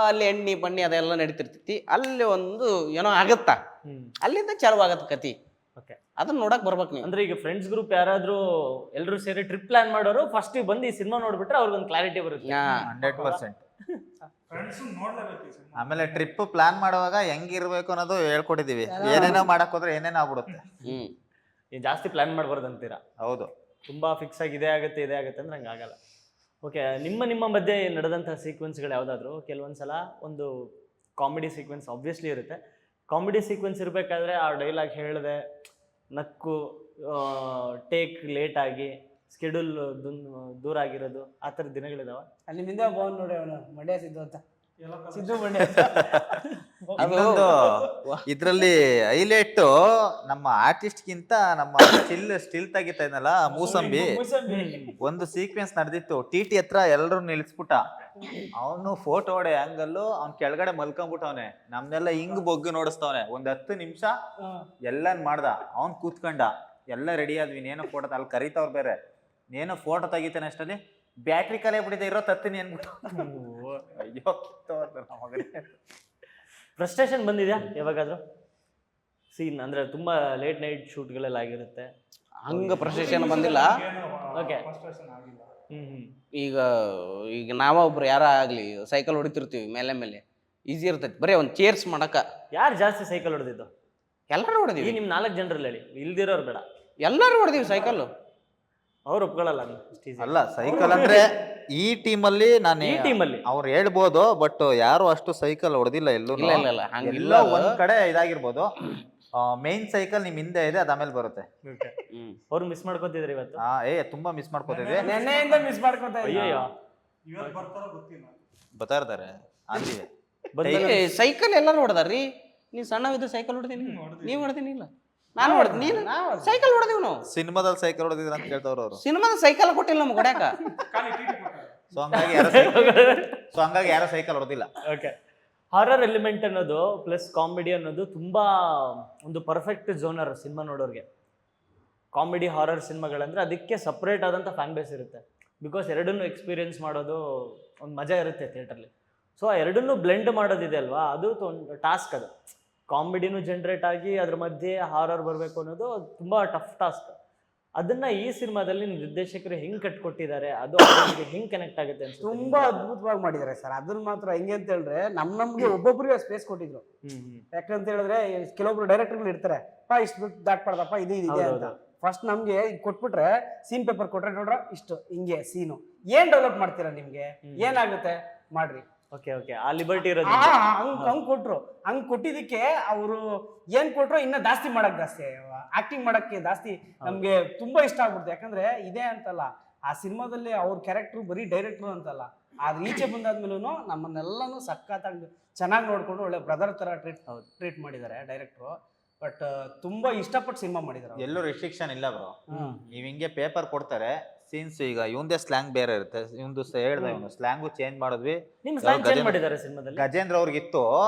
ಅಲ್ಲಿ ಎಣ್ಣೆ ಬಣ್ಣಿ ಅದೆಲ್ಲ ನಡೀತಿರ್ತೈತಿ. ಅಲ್ಲಿ ಒಂದು ಏನೋ ಆಗತ್ತಾ, ಅಲ್ಲಿಂದ ಚಾಲು ಆಗತ್ತ ಕತಿ. ಅದನ್ನ ನೋಡಕ್ ಬರ್ಬೇಕು ನೀವು. ಅಂದ್ರೆ ಈಗ ಫ್ರೆಂಡ್ಸ್ ಗ್ರೂಪ್ ಯಾರಾದ್ರೂ ಎಲ್ಲರೂ ಸೇರಿ ಟ್ರಿಪ್ ಪ್ಲಾನ್ ಮಾಡೋರು ಫಸ್ಟ್ ಬಂದು ಈ ಸಿನಿಮಾ ನೋಡ್ಬಿಟ್ರೆ ಅವ್ರಿಗೊಂದು ಕ್ಲಾರಿಟಿ ಬರುತ್ತೆ. 100%. ಫ್ರೆಂಡ್ಸ್ ನೋಡ್ಲೇಬೇಕು ಈ ಸಿನಿಮಾ. ಆಮೇಲೆ ಟ್ರಿಪ್ ಪ್ಲಾನ್ ಮಾಡುವಾಗ ಹೆಂಗಿರ್ಬೇಕು ಅನ್ನೋದು ಹೇಳ್ಕೊಟ್ಟಿದೀವಿ. ಏನೇನೋ ಮಾಡಕ್ ಹೋದ್ರೆ ಏನೇನೋ ಆಗ್ಬಿಡುತ್ತೆ. ಜಾಸ್ತಿ ಪ್ಲಾನ್ ಮಾಡ್ಬಾರ್ದು ಅಂತೀರಾ? ಹೌದು, ತುಂಬಾ ಫಿಕ್ಸ್ ಆಗಿ ಇದೇ ಆಗುತ್ತೆ ಅಂದ್ರೆ ಹಂಗೆ ಆಗಲ್ಲ. ಓಕೆ, ನಿಮ್ಮ ಮಧ್ಯೆ ನಡೆದಂತಹ ಸೀಕ್ವೆನ್ಸ್ಗಳು ಯಾವ್ದಾದ್ರು ಕೆಲವೊಂದ್ಸಲ ಒಂದು ಕಾಮಿಡಿ ಸೀಕ್ವೆನ್ಸ್ ಆಬ್ವಿಯಸ್ಲಿ ಇರುತ್ತೆ. ಕಾಮಿಡಿ ಸೀಕ್ವೆನ್ಸ್ ಇರಬೇಕಾದ್ರೆ ಆ ಡೈಲಾಗ್ ಹೇಳಿದೆ ನಕ್ಕು ಟೇಕ್ ಲೇಟ್ ಆಗಿ ಸ್ಕೆಡ್ಯೂಲ್ ದೂರ ಆಗಿರೋದು ಆ ಥರದ ದಿನಗಳಿದಾವೆ. ಅಲ್ಲಿ ಹಿಂದೆ ಬೋನ್ ನೋಡಿ ಅವನು ಮಂಡ್ಯ ಸಿದ್ದು ಅಂತ, ಸಿದ್ದು ಮಂಡ್ಯ. ಇನ್ನೊಂದು ಇದ್ರಲ್ಲಿ ಹೈಲೈಟ್ ನಮ್ಮ ಆರ್ಟಿಸ್ಟ್ಗಿಂತ ನಮ್ಮ ಸ್ಟಿಲ್ ತೆಗಿತಾ ಇದ್ನಲ್ಲ ಮೂಸಂಬಿ, ಒಂದು ಸೀಕ್ವೆನ್ಸ್ ನಡೆದಿತ್ತು. ಟಿ ಹತ್ರ ಎಲ್ಲರೂ ನಿಲ್ಸ್ಬಿಟ್ಟ, ಅವನು ಫೋಟೋ ಹೊಡೆ ಆಂಗಲ್ಲು ಅವ್ನ್ ಕೆಳಗಡೆ ಮಲ್ಕೊಂಡ್ಬಿಟ್ಟವನೆ, ನಮ್ನೆಲ್ಲ ಹಿಂಗ್ ಬೊಗ್ಗು ನೋಡಿಸ್ತವನೆ. ಒಂದ್ 10 ನಿಮಿಷ ಎಲ್ಲನ್ ಮಾಡ್ದ, ಅವ್ನ್ ಕೂತ್ಕೊಂಡ, ಎಲ್ಲ ರೆಡಿ ಆದ್ವಿ, ನೇನೋ ಫೋಟೋ ಅಲ್ಲಿ ಕರೀತವ್ರು ಬೇರೆ, ನೇನೋ ಫೋಟೋ ತೆಗಿತಾನೆ ಅಷ್ಟಲ್ಲಿ ಬ್ಯಾಟ್ರಿ ಕಲೆ ಬಿಟ್ಟಿದೆ ಇರೋ ತತ್ತೀನಿ ಅನ್ಬಿಟ್ಟು. ಅಯ್ಯೋ ಫ್ರಸ್ಟ್ರೇಷನ್ ಬಂದಿದ್ಯಾ ಯಾವಾಗಾದ್ರೂ ಸೀನ್ ಅಂದ್ರೆ ತುಂಬಾ ಲೇಟ್ ನೈಟ್ ಶೂಟ್ಗಳೆಲ್ಲ ಆಗಿರುತ್ತೆ? ಹಂಗ ಪ್ರಶೇಷನ್ ಬಂದಿಲ್ಲ. ಓಕೆ. ಆಗಿಲ್ಲ. ಈಗ ಈಗ ನಾವ ಒಬ್ರು ಯಾರ ಆಗ್ಲಿ ಸೈಕಲ್ ಹೊಡಿತಿರ್ತೀವಿ ಮೇಲೆ ಈಸಿ ಇರ್ತೈತಿ, ಬರೀ ಒಂದ್ ಚೇರ್ಸ್ ಮಾಡಕ. ಯಾರು ಜಾಸ್ತಿ ಸೈಕಲ್ ಹೊಡೆದಿದ್ದು? ಎಲ್ಲರೂ ಈ ಹೊಡೆದಿವಿ, ನಿಮ್ 4 ಜನರಲ್ಲಿ ಹೇಳಿ, ಇಲ್ದಿರೋರು ಬೇಡ. ಎಲ್ಲರೂ ಹೊಡೆದಿವಿ ಸೈಕಲ್. ಅವ್ರು ಒಪ್ಕೊಳ್ಳಲ್ಲ ಅಷ್ಟು easy. ಅಲ್ಲ ಸೈಕಲ್ ಅಂದ್ರೆ ಈ ಟೀಮಲ್ಲಿ ನಾನು ಈ ಟೀಮಲ್ಲಿ ಅವ್ರು ಹೇಳ್ಬೋದು, ಬಟ್ ಯಾರು ಅಷ್ಟು ಸೈಕಲ್ ಹೊಡೆದಿಲ್ಲ ಎಲ್ಲೂ. ಇಲ್ಲ ಇಲ್ಲ ಇಲ್ಲ ಹಂಗಿಲ್ಲ. ಎಲ್ಲೋ ಒಂದ್ ಕಡೆ ಇದಾಗಿರ್ಬೋದು. ಮೇನ್ ಸೈಕಲ್ ನಿಮ್ ಹಿಂದೆ ಇದೆ, ಅದ ಆಮೇಲೆ ಬರುತ್ತೆ. ಅವ್ರು ಮಿಸ್ ಮಾಡ್ಕೋತಿದ್ರು ಇವತ್ತು. ತುಂಬಾ ಮಿಸ್ ಮಾಡ್ಕೋತಿದ್ವಿ. ನೆನ್ನೆಯಿಂದ ಮಿಸ್ ಮಾಡ್ಕೊತಾ ಇದ್ದೀನಿ. ಅಯ್ಯೋ ಇವತ್ತು ಬರ್ತಾರೋ ಗೊತ್ತಿಲ್ಲ. ಬರ್ತಾ ಇರ್ತಾರೆ ಅಂದಿದೆ. ಸೈಕಲ್ ಎಲ್ಲರೂ ಹೊಡೆದಾರ್ರಿ. ನೀವ್ ಸಣ್ಣವಿದ್ದ ಸೈಕಲ್ ಹೊಡೆದೀನಿ, ನೀವ್ ಹೊಡೆದೀನಿ ಇಲ್ಲ, ನಾನು ಹೊಡೆದ್ ನೀನು ಸೈಕಲ್ ಹೊಡೆದಿವ್ ನಾವು. ಸಿನಿಮಾದಲ್ಲಿ ಸೈಕಲ್ ಹೊಡೆದಿದ್ರ ಅಂತ ಕೇಳ್ತವ್ರು ಅವರು. ಸಿನಿಮಾದ ಸೈಕಲ್ ಕೊಟ್ಟಿಲ್ಲ ನಮ್ಗೆ ಹೊಡ್ಯಾಕ. ಖಾಲಿ ಟಿ ಕೊಟ್ಟಾರೆ. ಸೊ ಹಂಗಾಗಿ ಯಾರೋ ಸೈಕಲ್ ಹೊಡೆದಿಲ್ಲ. ಓಕೆ. ಹಾರರ್ ಎಲಿಮೆಂಟ್ ಅನ್ನೋದು ಪ್ಲಸ್ ಕಾಮಿಡಿ ಅನ್ನೋದು ತುಂಬಾ ಒಂದು ಪರ್ಫೆಕ್ಟ್ ಜೋನರ್ ಸಿನಿಮಾ ನೋಡೋರಿಗೆ. ಕಾಮಿಡಿ ಹಾರರ್ ಸಿನಿಮಾಗಳಂದ್ರೆ ಅದಕ್ಕೆ ಸಪ್ರೇಟ್ ಆದಂಥ ಫ್ಯಾನ್ ಬೇಸ್ ಇರುತ್ತೆ. ಬಿಕಾಸ್ ಎರಡನ್ನೂ ಎಕ್ಸ್ಪೀರಿಯನ್ಸ್ ಮಾಡೋದು ಒಂದು ಮಜಾ ಇರುತ್ತೆ ಥಿಯೇಟ್ರಲ್ಲಿ. ಸೊ ಆ ಎರಡನ್ನೂ ಬ್ಲೆಂಡ್ ಮಾಡೋದಿದೆ ಅಲ್ವಾ, ಅದು ಒಂದು ಟಾಸ್ಕ್. ಅದು ಕಾಮಿಡಿನೂ ಜನ್ರೇಟ್ ಆಗಿ ಅದ್ರ ಮಧ್ಯೆ ಹಾರರ್ ಬರಬೇಕು ಅನ್ನೋದು ತುಂಬ ಟಫ್ ಟಾಸ್ಕ್. ಅದನ್ನ ಈ ಸಿನಿಮಾದಲ್ಲಿ ನಿರ್ದೇಶಕರು ಹೆಂಗ್ ಕಟ್ಕೊಟ್ಟಿದ್ದಾರೆ, ಅದು ಅವ್ರಿಗೆ ಹೆಂಗ್ ಕನೆಕ್ಟ್ ಆಗುತ್ತೆ ಅಂತ ತುಂಬಾ ಅದ್ಭುತವಾಗಿ ಮಾಡಿದ್ದಾರೆ ಸರ್. ಅದನ್ನ ಮಾತ್ರ ಹೆಂಗೆ ಅಂತ ಹೇಳಿದ್ರೆ ನಮ್ಗೆ ಒಬ್ಬೊಬ್ಬರಿಗೆ ಸ್ಪೇಸ್ ಕೊಟ್ಟಿದ್ರು. ಯಾಕಂತ ಹೇಳಿದ್ರೆ ಕೆಲವೊಬ್ರು ಡೈರೆಕ್ಟರ್ಗಳು ಇರ್ತಾರೆ, ಇಷ್ಟು ಬಿಟ್ಟು ದಾಟ್ಬಾರ್ದಪ್ಪ, ಇದು ಇದೆ ಅಂತ. ಫಸ್ಟ್ ನಮ್ಗೆ ಕೊಟ್ಬಿಟ್ರೆ ಸೀನ್ ಪೇಪರ್ ಕೊಟ್ರೆ ನೋಡ್ರ ಇಷ್ಟು ಹಿಂಗೆ ಸೀನು ಏನ್ ಡೆವಲಪ್ ಮಾಡ್ತೀರಾ, ನಿಮ್ಗೆ ಏನಾಗುತ್ತೆ ಮಾಡ್ರಿ. ಓಕೆ ಓಕೆ, ಆ ಲಿಬರ್ಟಿ ಇರೋದು ಹಂಗ್ ಕೊಟ್ರು. ಹಂಗ್ ಕೊಟ್ಟಿದ್ದಕ್ಕೆ ಅವರು ಏನ್ ಕೊಟ್ರು ಇನ್ನ ಜಾಸ್ತಿ ಆಕ್ಟಿಂಗ್ ಮಾಡಕ್ಕೆ ಜಾಸ್ತಿ ನಮ್ಗೆ ತುಂಬಾ ಇಷ್ಟ ಆಗ್ಬಿಡ್ತು. ಯಾಕಂದ್ರೆ ಇದೇ ಅಂತಲ್ಲ, ಆ ಸಿನಿಮಾದಲ್ಲಿ ಅವ್ರ ಕ್ಯಾರೆಕ್ಟರ್ ಬರೀ ಡೈರೆಕ್ಟರ್ ಅಂತಲ್ಲ, ಆದ್ರೆ ಈಚೆ ಬಂದಾದ್ಮೇಲೂ ನಮ್ಮನ್ನೆಲ್ಲಾನು ಸಖತ್ತಾಗಿ ಚೆನ್ನಾಗಿ ನೋಡ್ಕೊಂಡು ಒಳ್ಳೆ ಬ್ರದರ್ ತರ ಟ್ರೀಟ್ ಮಾಡಿದ್ದಾರೆ ಡೈರೆಕ್ಟ್ರು. ಬಟ್ ತುಂಬಾ ಇಷ್ಟಪಟ್ಟು ಸಿನಿಮಾ ಮಾಡಿದ್ದಾರೆ. ಎಲ್ಲೂ ರಿಸ್ಟ್ರಿಕ್ಷನ್ ಇಲ್ಲ ಬ್ರೋ. ನೀವ್ ಹಿಂಗೆ ಪೇಪರ್ ಕೊಡ್ತಾರೆ, ಸೀನ್ಸ್ ಈಗ ಇವಂದೇ ಸ್ಲ್ಯಾಂಗ್ ಬೇರೆ ಇರುತ್ತೆ, ಇವಂದು ಹೇಳ್ದೆ ಇವನು ಸ್ಲ್ಯಾಂಗು ಚೇಂಜ್ ಮಾಡಿದ್ವಿ. ನಿಮ್ ಸ್ಲ್ಯಾಂಗ್ ಚೇಂಜ್ ಮಾಡಿದ್ದಾರೆ ಸಿನಿಮಾದಲ್ಲಿ. ಗಜೇಂದ್ರ ಅವ್ರಿಗಿತ್ತು,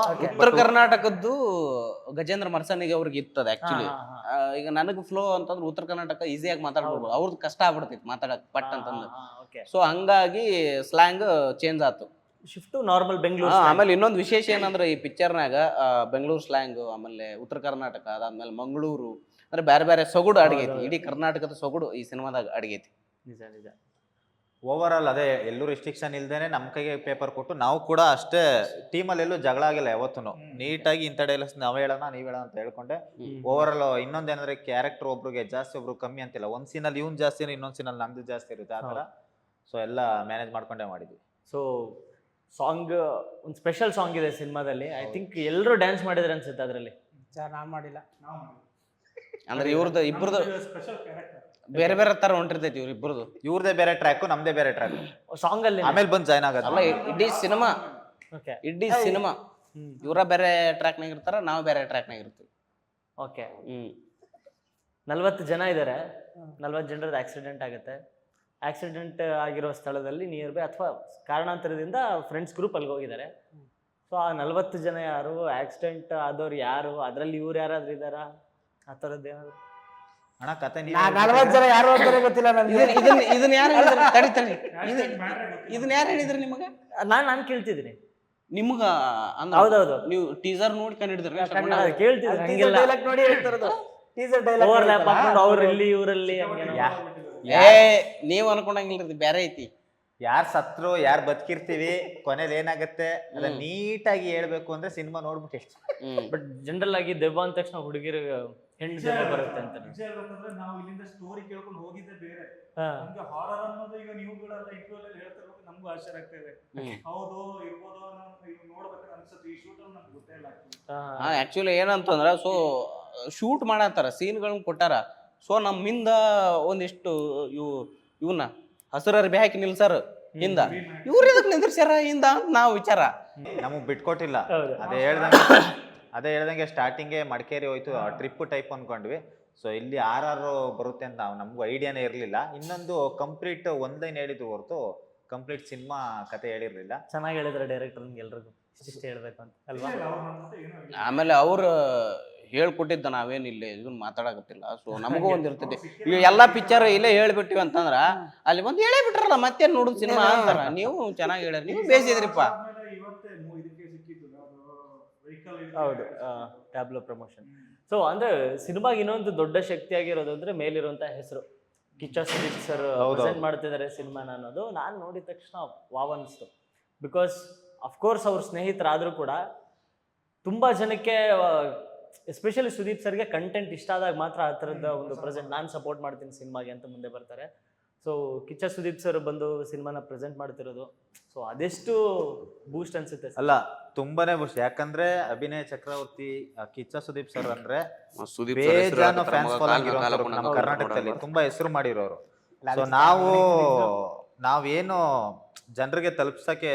ಉತ್ತರ ಕರ್ನಾಟಕದ್ದು ಗಜೇಂದ್ರ ಮರ್ಸನಿಗೆ ಅವ್ರಿಗೆ ಇರ್ತದೆ ಆಕ್ಚುಲಿ. ಈಗ ನನಗೆ ಫ್ಲೋ ಅಂತಂದ್ರೆ ಉತ್ತರ ಕರ್ನಾಟಕ ಈಸಿಯಾಗಿ ಮಾತಾಡ್ಬೋದು, ಅವ್ರದ್ದು ಕಷ್ಟ ಆಗ್ಬಿಡ್ತಿತ್ತು ಮಾತಾಡಕ್ ಪಟ್ ಅಂತಂದು. ಸೊ ಹಂಗಾಗಿ ಸ್ಲ್ಯಾಂಗ್ ಚೇಂಜ್ ಆಯ್ತು, ಶಿಫ್ಟ್ ನಾರ್ಮಲ್ ಬೆಂಗಳೂರು. ಆಮೇಲೆ ಇನ್ನೊಂದು ವಿಶೇಷ ಏನಂದ್ರೆ ಈ ಪಿಕ್ಚರ್ನಾಗ ಬೆಂಗಳೂರು ಸ್ಲ್ಯಾಂಗ್, ಆಮೇಲೆ ಉತ್ತರ ಕರ್ನಾಟಕ, ಅದಾದ್ಮೇಲೆ ಮಂಗಳೂರು, ಅಂದ್ರೆ ಬೇರೆ ಬೇರೆ ಸೊಗಡು ಅಡಗೈತಿ. ಇಡೀ ಕರ್ನಾಟಕದ ಸೊಗಡು ಈ ಸಿನಿಮಾದಾಗ ಅಡಗೈತಿ. ನಿಜ ನಿಜ. ಓವರ್ ಆಲ್ ಅದೇ, ಎಲ್ಲೂ ರಿಸ್ಟ್ರಿಕ್ಷನ್ ಇಲ್ದೇನೆ ನಮ್ ಕೈಗೆ ಪೇಪರ್ ಕೊಟ್ಟು ನಾವು ಕೂಡ ಅಷ್ಟೇ ಟೀಮಲ್ಲಿ ಎಲ್ಲೂ ಜಗಳ ಆಗಿಲ್ಲ ಯಾವತ್ತೂ. ನೀಟಾಗಿ ಇಂಥ ಡೈಲಾಗ್ಸ್ ನಾವ್ ಹೇಳೋಣ ನೀವ್ ಹೇಳೋಣ ಅಂತ ಹೇಳ್ಕೊಂಡೆ. ಓವರ್ ಆಲ್ ಇನ್ನೊಂದೇನಂದ್ರೆ ಕ್ಯಾರೆಕ್ಟರ್ ಒಬ್ರಿಗೆ ಜಾಸ್ತಿ ಒಬ್ರು ಕಮ್ಮಿ ಅಂತಿಲ್ಲ. ಒಂದ್ ಸೀನಲ್ಲಿ ಇವ್ನ್ ಜಾಸ್ತಿ, ಇನ್ನೊಂದ್ ಸೀನಲ್ಲಿ ನಮ್ದು ಜಾಸ್ತಿ ಇರುತ್ತೆ ಆ ತರ. ಸೊ ಎಲ್ಲ ಮ್ಯಾನೇಜ್ ಮಾಡ್ಕೊಂಡೇ ಮಾಡಿದ್ವಿ. ಸೊ ಸಾಂಗ್, ಒಂದು ಸ್ಪೆಷಲ್ ಸಾಂಗ್ ಇದೆ ಸಿನಿಮಾದಲ್ಲಿ. ಐ ಥಿಂಕ್ ಎಲ್ಲರೂ ಡ್ಯಾನ್ಸ್ ಮಾಡಿದ್ರೆ ಅನ್ಸುತ್ತೆ ಅದರಲ್ಲಿ. ನಾನ್ ಮಾಡಿಲ್ಲ. ಅಂದ್ರೆ ಇವ್ರದ್ದು ಇಬ್ಬರದು ಸ್ಪೆಷಲ್ ಕ್ಯಾರೆಕ್ಟರ್ ಬೇರೆ ಬೇರೆ ತರ ಹೊಂಟಿರ್ತೈತಿ ಇವ್ರಿಬ್ರದು. ಇವ್ರದೇ ಬೇರೆ ಟ್ರ್ಯಾಕ್, ನಮ್ದೇ ಬೇರೆ ಟ್ರ್ಯಾಕ್. ಸಾಂಗ್ ಅಲ್ಲಿ ಆಮೇಲೆ ಬಂದು ಜಾಯ್ನ್ ಆಗೋದು. ಅಲ್ಲ, ಇಡೀ ಸಿನಿಮಾ ಓಕೆ ಇವರ ಬೇರೆ ಟ್ರ್ಯಾಕ್ನಾಗ ಇರ್ತಾರ, ನಾವು ಬೇರೆ ಟ್ರ್ಯಾಕ್ನಾಗ ಇರ್ತೀವಿ. ಓಕೆ. 40 ಜನ ಇದ್ದಾರೆ. 40 ಜನರದ್ದು ಆಕ್ಸಿಡೆಂಟ್ ಆಗುತ್ತೆ. ಆಕ್ಸಿಡೆಂಟ್ ಆಗಿರೋ ಸ್ಥಳದಲ್ಲಿ ನಿಯರ್ ಬೈ ಅಥವಾ ಕಾರಣಾಂತರದಿಂದ ಫ್ರೆಂಡ್ಸ್ ಗ್ರೂಪ್ ಅಲ್ಲಿಗೆ ಹೋಗಿದ್ದಾರೆ. ಸೊ ಆ 40 ಜನ ಯಾರು, ಆಕ್ಸಿಡೆಂಟ್ ಆದವ್ರು ಯಾರು, ಅದರಲ್ಲಿ ಇವ್ರು ಯಾರಾದ್ರೂ ಇದ್ದಾರಾ, ಆ ಥರದ್ದು ಏನಾದ್ರು? ಅಣ್ಣ ಕತೆ 40 ಜನ ಯಾರು ಅಂತಾನೆ ಗೊತ್ತಿಲ್ಲ ನನಗೆ. ಇದನ್ನ ಯಾರು ಹೇಳಿದ್ರು? ತಡಿ ಇದನ್ನ ಯಾರು ಹೇಳಿದ್ರು ನಿಮಗ? ನಾನು ಕೇಳ್ತಿದ್ದೀನಿ ನಿಮ್ಗ. ಹೌದೌದು, ನೀವು ಟೀಸರ್ ನೋಡಿ ಕಂಡಿಡಿದ್ರಿ? ಕೇಳ್ತಿದ್ದೀನಿ. ಹಂಗಿಲ್ಲ, ಡೈಲಾಗ್ ನೋಡಿ ಹೇಳ್ತಿರೋದು. ಟೀಸರ್ ಡೈಲಾಗ್ ಓವರ್ಲ್ಯಾಪ್ ಹಾಕೊಂಡು ಅವ್ರು ಇಲ್ಲಿ ಇವರಲ್ಲಿ ಹಂಗೇನೋ. ನೀವ್ ಅನ್ಕೊಂಡಂಗಿಲ್ರಿ, ಬೇರೆ ಐತಿ. ಯಾರು ಸತ್ರು ಯಾರು ಬದುಕಿರ್ತೀವಿ ಕೊನೆಯಲ್ಲಿ ಏನಾಗುತ್ತೆ ಅದನ್ನ ನೀಟಾಗಿ ಹೇಳ್ಬೇಕು ಅಂದ್ರೆ ಸಿನಿಮಾ ನೋಡ್ಬಿಟ್ಟು ಎಷ್ಟು ಬಟ್ ಜನರಲ್ ಆಗಿ ದೆವ್ವ ಅಂದ ತಕ್ಷಣ ಹುಡುಗಿರು ಹೆಣ್ಣು ದೆವ್ವ ಬರುತ್ತೆ ಅಂತ ನಿಜ ಹೇಳ್ಬೇಕಂದ್ರೆ ನಾವು ಇಲ್ಲಿಂದ ಸ್ಟೋರಿ ಕೇಳ್ಕೊಂಡು ಹೋಗಿದ್ದೆ ಬೇರೆ. ಹಾ. ನಮ್ಗೆ ಹಾರರ್ ಅನ್ನೋದು ಈಗ ನೀವುಗಳೆಲ್ಲ ಇಂಟರ್ವ್ಯೂ ಅಲ್ಲಿ ಹೇಳ್ತಿರ್ಬೇಕು, ನಮಗೂ ಆಶ್ಚರ್ಯ ಆಗ್ತಾ ಇದೆ. ಹೌದು ಇರ್ಬೋದು ಅನ್ನೋದು ಈಗ ನೋಡ್ಬೇಕಾದ್ರೆ ಅನ್ಸುತ್ತೆ. ಈ ಶೂಟ್ ಅಲ್ಲಿ ನಮ್ಗೆ ಗೊತ್ತೇ ಇಲ್ಲ actually. ಆಕ್ಚುಲಿ ಏನಂತಂದ್ರ ಸೊ ಶೂಟ್ ಮಾಡತ್ತಾರ ಸೀನ್ಗಳನ್ನ ಕೊಟ್ಟಾರ. ಸೊ ನಮ್ಮಿಂದ ಒಂದಿಷ್ಟು ಇವನ್ನ ಹಸಿರು ಅರ್ಬಿ ಹಾಕಿ ನಿಲ್ಸಾರ ಹಿಂದ, ಇವ್ರ ಇದಕ್ ನಿಂದ್ರಸ್ಯಾರ ಹಿಂದ ಅಂತ ನಾವು ವಿಚಾರ. ನಮಗ್ ಬಿಟ್ಕೊಟ್ಟಿಲ್ಲ. ಹೌದು. ಅದೇ ಹೇಳ್ದಂಗೆ ಸ್ಟಾರ್ಟಿಂಗೇ ಮಡಿಕೇರಿ ಹೋಯ್ತು ಟ್ರಿಪ್ ಟೈಪ್ ಅನ್ಕೊಂಡ್ವಿ. ಸೊ ಇಲ್ಲಿ ಆರ್ ಬರುತ್ತೆ ಅಂತ ನಮಗೂ ಐಡಿಯಾನೇ ಇರಲಿಲ್ಲ. ಇನ್ನೊಂದು ಕಂಪ್ಲೀಟ್ ಒಂದ್ ಲೈನ್ ಹೇಳಿದ್ರು ಹೊರತು ಕಂಪ್ಲೀಟ್ ಸಿನಿಮಾ ಕತೆ ಹೇಳಿರ್ಲಿಲ್ಲ. ಚೆನ್ನಾಗಿ ಹೇಳಿದ್ರೆ ಡೈರೆಕ್ಟರ್ ನಿಮ್ಗೆ ಎಲ್ರಿಗೂ ಇಷ್ಟ ಹೇಳ್ಬೇಕು ಅಂತ ಅಲ್ವಾ? ಇಲ್ಲ, ಅವ್ರು ನಮ್ಮ ಜೊತೆ ಏನೋ ಇಲ್ಲ. ಆಮೇಲೆ ಅವ್ರು ಹೇಳ್ಕೊಟ್ಟಿದ್ದ ನಾವೇನ್ ಇಲ್ಲೇ ಇದನ್ನ ಮಾತಾಡಕತ್ತಿಲ್ಲ. ಸೊ ನಮಗೂ ಒಂದ್ ಇರ್ತೈತಿ. ಈಗ ಎಲ್ಲಾ ಪಿಕ್ಚರ್ ಇಲ್ಲೇ ಹೇಳ್ಬಿಟ್ಟಿವಿ ಅಂತಂದ್ರ ಅಲ್ಲಿ ಬಂದು ಹೇಳೇ ಬಿಟ್ರಲ್ಲ ಮತ್ತೇನ್ ನೋಡುದು ಸಿನಿಮಾ ಅಂತಾರ. ನೀವು ಚೆನ್ನಾಗಿ ಹೇಳ್ಯಾರ, ನೀವು ಬೇಸಿದ್ರಿಪ್ಪ. ಆದ್ಮೇಲೆ ಇವತ್ತೇ ಇದಕ್ಕೆ ಸಿಕ್ಕಿದ್ದು ವೆಹಿಕಲ್. ಹೌದು, ಟ್ಯಾಬ್ಲೋ ಪ್ರಮೋಷನ್. ಸೊ ಅಂದ್ರೆ ಸಿನಿಮಾಗೆ ಇನ್ನೊಂದು ದೊಡ್ಡ ಶಕ್ತಿಯಾಗಿರೋದು ಅಂದ್ರೆ ಮೇಲಿರುವಂತ ಹೆಸರು. ಕಿಚ್ಚ ಸುದೀಪ್ ಸರ್ ಪ್ರೆಸೆಂಟ್ ಮಾಡ್ತಿದ್ದಾರೆ ಸಿನಿಮಾನ ಅನ್ನೋದು ನಾನು ನೋಡಿದ ತಕ್ಷಣ ವಾವ್ ಅನಿಸ್ತು. ಬಿಕಾಸ್ ಅಫ್ಕೋರ್ಸ್ ಅವ್ರ ಸ್ನೇಹಿತರಾದರೂ ಕೂಡ ತುಂಬ ಜನಕ್ಕೆ ಎಸ್ಪೆಷಲಿ ಸುದೀಪ್ ಸರ್ಗೆ ಕಂಟೆಂಟ್ ಇಷ್ಟ ಆದಾಗ ಮಾತ್ರ ಆ ಥರದ ಒಂದು ಪ್ರೆಸೆಂಟ್ ನಾನು ಸಪೋರ್ಟ್ ಮಾಡ್ತೀನಿ ಸಿನಿಮಾಗೆ ಅಂತ ಮುಂದೆ ಬರ್ತಾರೆ. ಸೊ ಕಿಚ್ಚ ಸುದೀಪ್ ಸರ್ ಬಂದು ಸಿನಿಮಾನ ಪ್ರೆಸೆಂಟ್ ಮಾಡ್ತಿರೋದು, ಸೊ ಅದೆಷ್ಟು ಬೂಸ್ಟ್ ಅನ್ಸುತ್ತೆ sir. ಅಲ್ಲ ತುಂಬಾನೇ ಬೂಸ್ಟ್. ಯಾಕಂದ್ರೆ ಅಭಿನಯ ಚಕ್ರವರ್ತಿ ಕಿಚ್ಚ ಸುದೀಪ್ ಸರ್ ಅಂದ್ರೆ ಸುದೀಪ್ ಬೇಜಾನು ಫ್ಯಾನ್ಸ್ ಫಾಲೋಯಿಂಗ್ ಇರೋರು ನಮ್ಮ ಕರ್ನಾಟಕದಲ್ಲಿ ತುಂಬಾ ಹೆಸರು ಮಾಡಿರೋರು. ಸೊ ನಾವೇನು ಜನರಿಗೆ ತಲುಪ್ಸಕ್ಕೆ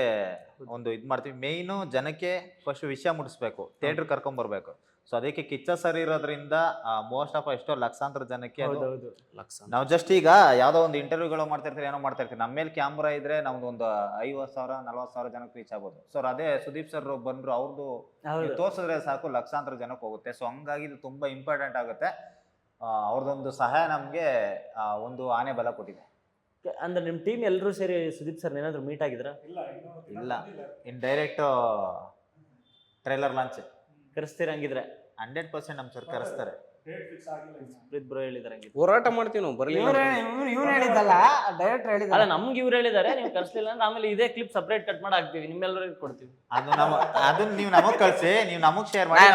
ಒಂದು ಇದ್ ಮಾಡ್ತೀವಿ. ಮೇಯ್ನು ಜನಕ್ಕೆ ಫಸ್ಟ್ ವಿಷಯ ಮುಟ್ಟಿಸ್ಬೇಕು, ಥಿಯೇಟರ್ ಕರ್ಕೊಂಡ್ ಬರ್ಬೇಕು. ಸೊ ಅದಕ್ಕೆ ಕಿಚ್ಚ ಸರ್ ಇರೋದ್ರಿಂದ ಮೋಸ್ಟ್ ಆಫ್ ಎಷ್ಟೋ ಲಕ್ಷಾಂತರ ಜನಕ್ಕೆ ಅದು ಹೌದೌದು. ನಾವು ಜಸ್ಟ್ ಈಗ ಯಾವ್ದೋ ಒಂದು ಇಂಟರ್ವ್ಯೂಗಳು ಮಾಡ್ತಾ ಇರ್ತೀವಿ, ಏನೋ ಮಾಡ್ತಾ ಇರ್ತೀವಿ, ನಮ್ಮ ಮೇಲೆ ಕ್ಯಾಮ್ರಾ ಇದ್ರೆ ನಮ್ದು ಒಂದು 50,000 40,000 ಜನಕ್ಕೆ ರೀಚ್ ಆಗ್ಬೋದು. ಸೊ ಅದೇ ಸುದೀಪ್ ಸರ್ ಬಂದ್ರು ಅವ್ರದ್ದು ಹೌದು. ತೋರ್ಸಿದ್ರೆ ಸಾಕು ಲಕ್ಷಾಂತರ ಜನಕ್ಕೆ ಹೋಗುತ್ತೆ. ಸೊ ಹಂಗಾಗಿ ಇದು ತುಂಬಾ ಇಂಪಾರ್ಟೆಂಟ್ ಆಗುತ್ತೆ. ಅವ್ರದ್ದೊಂದು ಸಹಾಯ ನಮ್ಗೆ ಒಂದು ಆನೆ ಬಲ ಕೊಟ್ಟಿದೆ. ಅಂದ್ರೆ ನಿಮ್ಮ ಟೀಮ್ ಎಲ್ಲರೂ ಸೇರಿ ಸುದೀಪ್ ಸರ್ ಏನಾದ್ರು ಮೀಟ್ ಆಗಿದ್ರ? ಇಲ್ಲ, ಇನ್ನೂ ಇಲ್ಲ, ಇನ್ ಡೈರೆಕ್ಟ್ ಟ್ರೈಲರ್ ಲಾಂಚ್ ಕರೆಸ್ತೀರಂಗಿದ್ರೆ 100% ನಮ್ ಸರ್ ಕರೆಸ್ತಾರೆ. ಡೇಟ್ ಫಿಕ್ಸ್ ಆಗಿಲ್ಲ ಇನ್ನು. ಪ್ರೀತ್ ಬ್ರೋ ಹೇಳಿದಾರೆ ಹಂಗಿದ್ರೆ. ಹೋರಾಟ ಮಾಡ್ತೀವಿ ನಾವು ಬರ್ಲಿ. ಇವ್ರು ಹೇಳಿದ್ದಲ್ಲ, ಡೈರೆಕ್ಟರ್ ಅಲ್ಲ ಹೇಳಿದ್ದಲ್ಲ. ನಮ್ಗೆ ಇವ್ರು ಹೇಳಿದಾರೆ, ನೀವು ಕರ್ಸ್ಲಿಲ್ಲ ಅಂದ್ರೆ ಆಮೇಲೆ ಇದೇ ಕ್ಲಿಪ್ ಸಪರೇಟ್ ಕಟ್ ಮಾಡಿ ಹಾಕ್ತೀವಿ, ನಿಮ್ಮೆಲ್ಲರಿಗೂ ಕೊಡ್ತೀವಿ. ಅದನ್ನ ನೀವು ನಮಗ್ ಕಳ್ಸಿ, ನೀವು ನಮಗ್ ಶೇರ್ ಮಾಡಿ.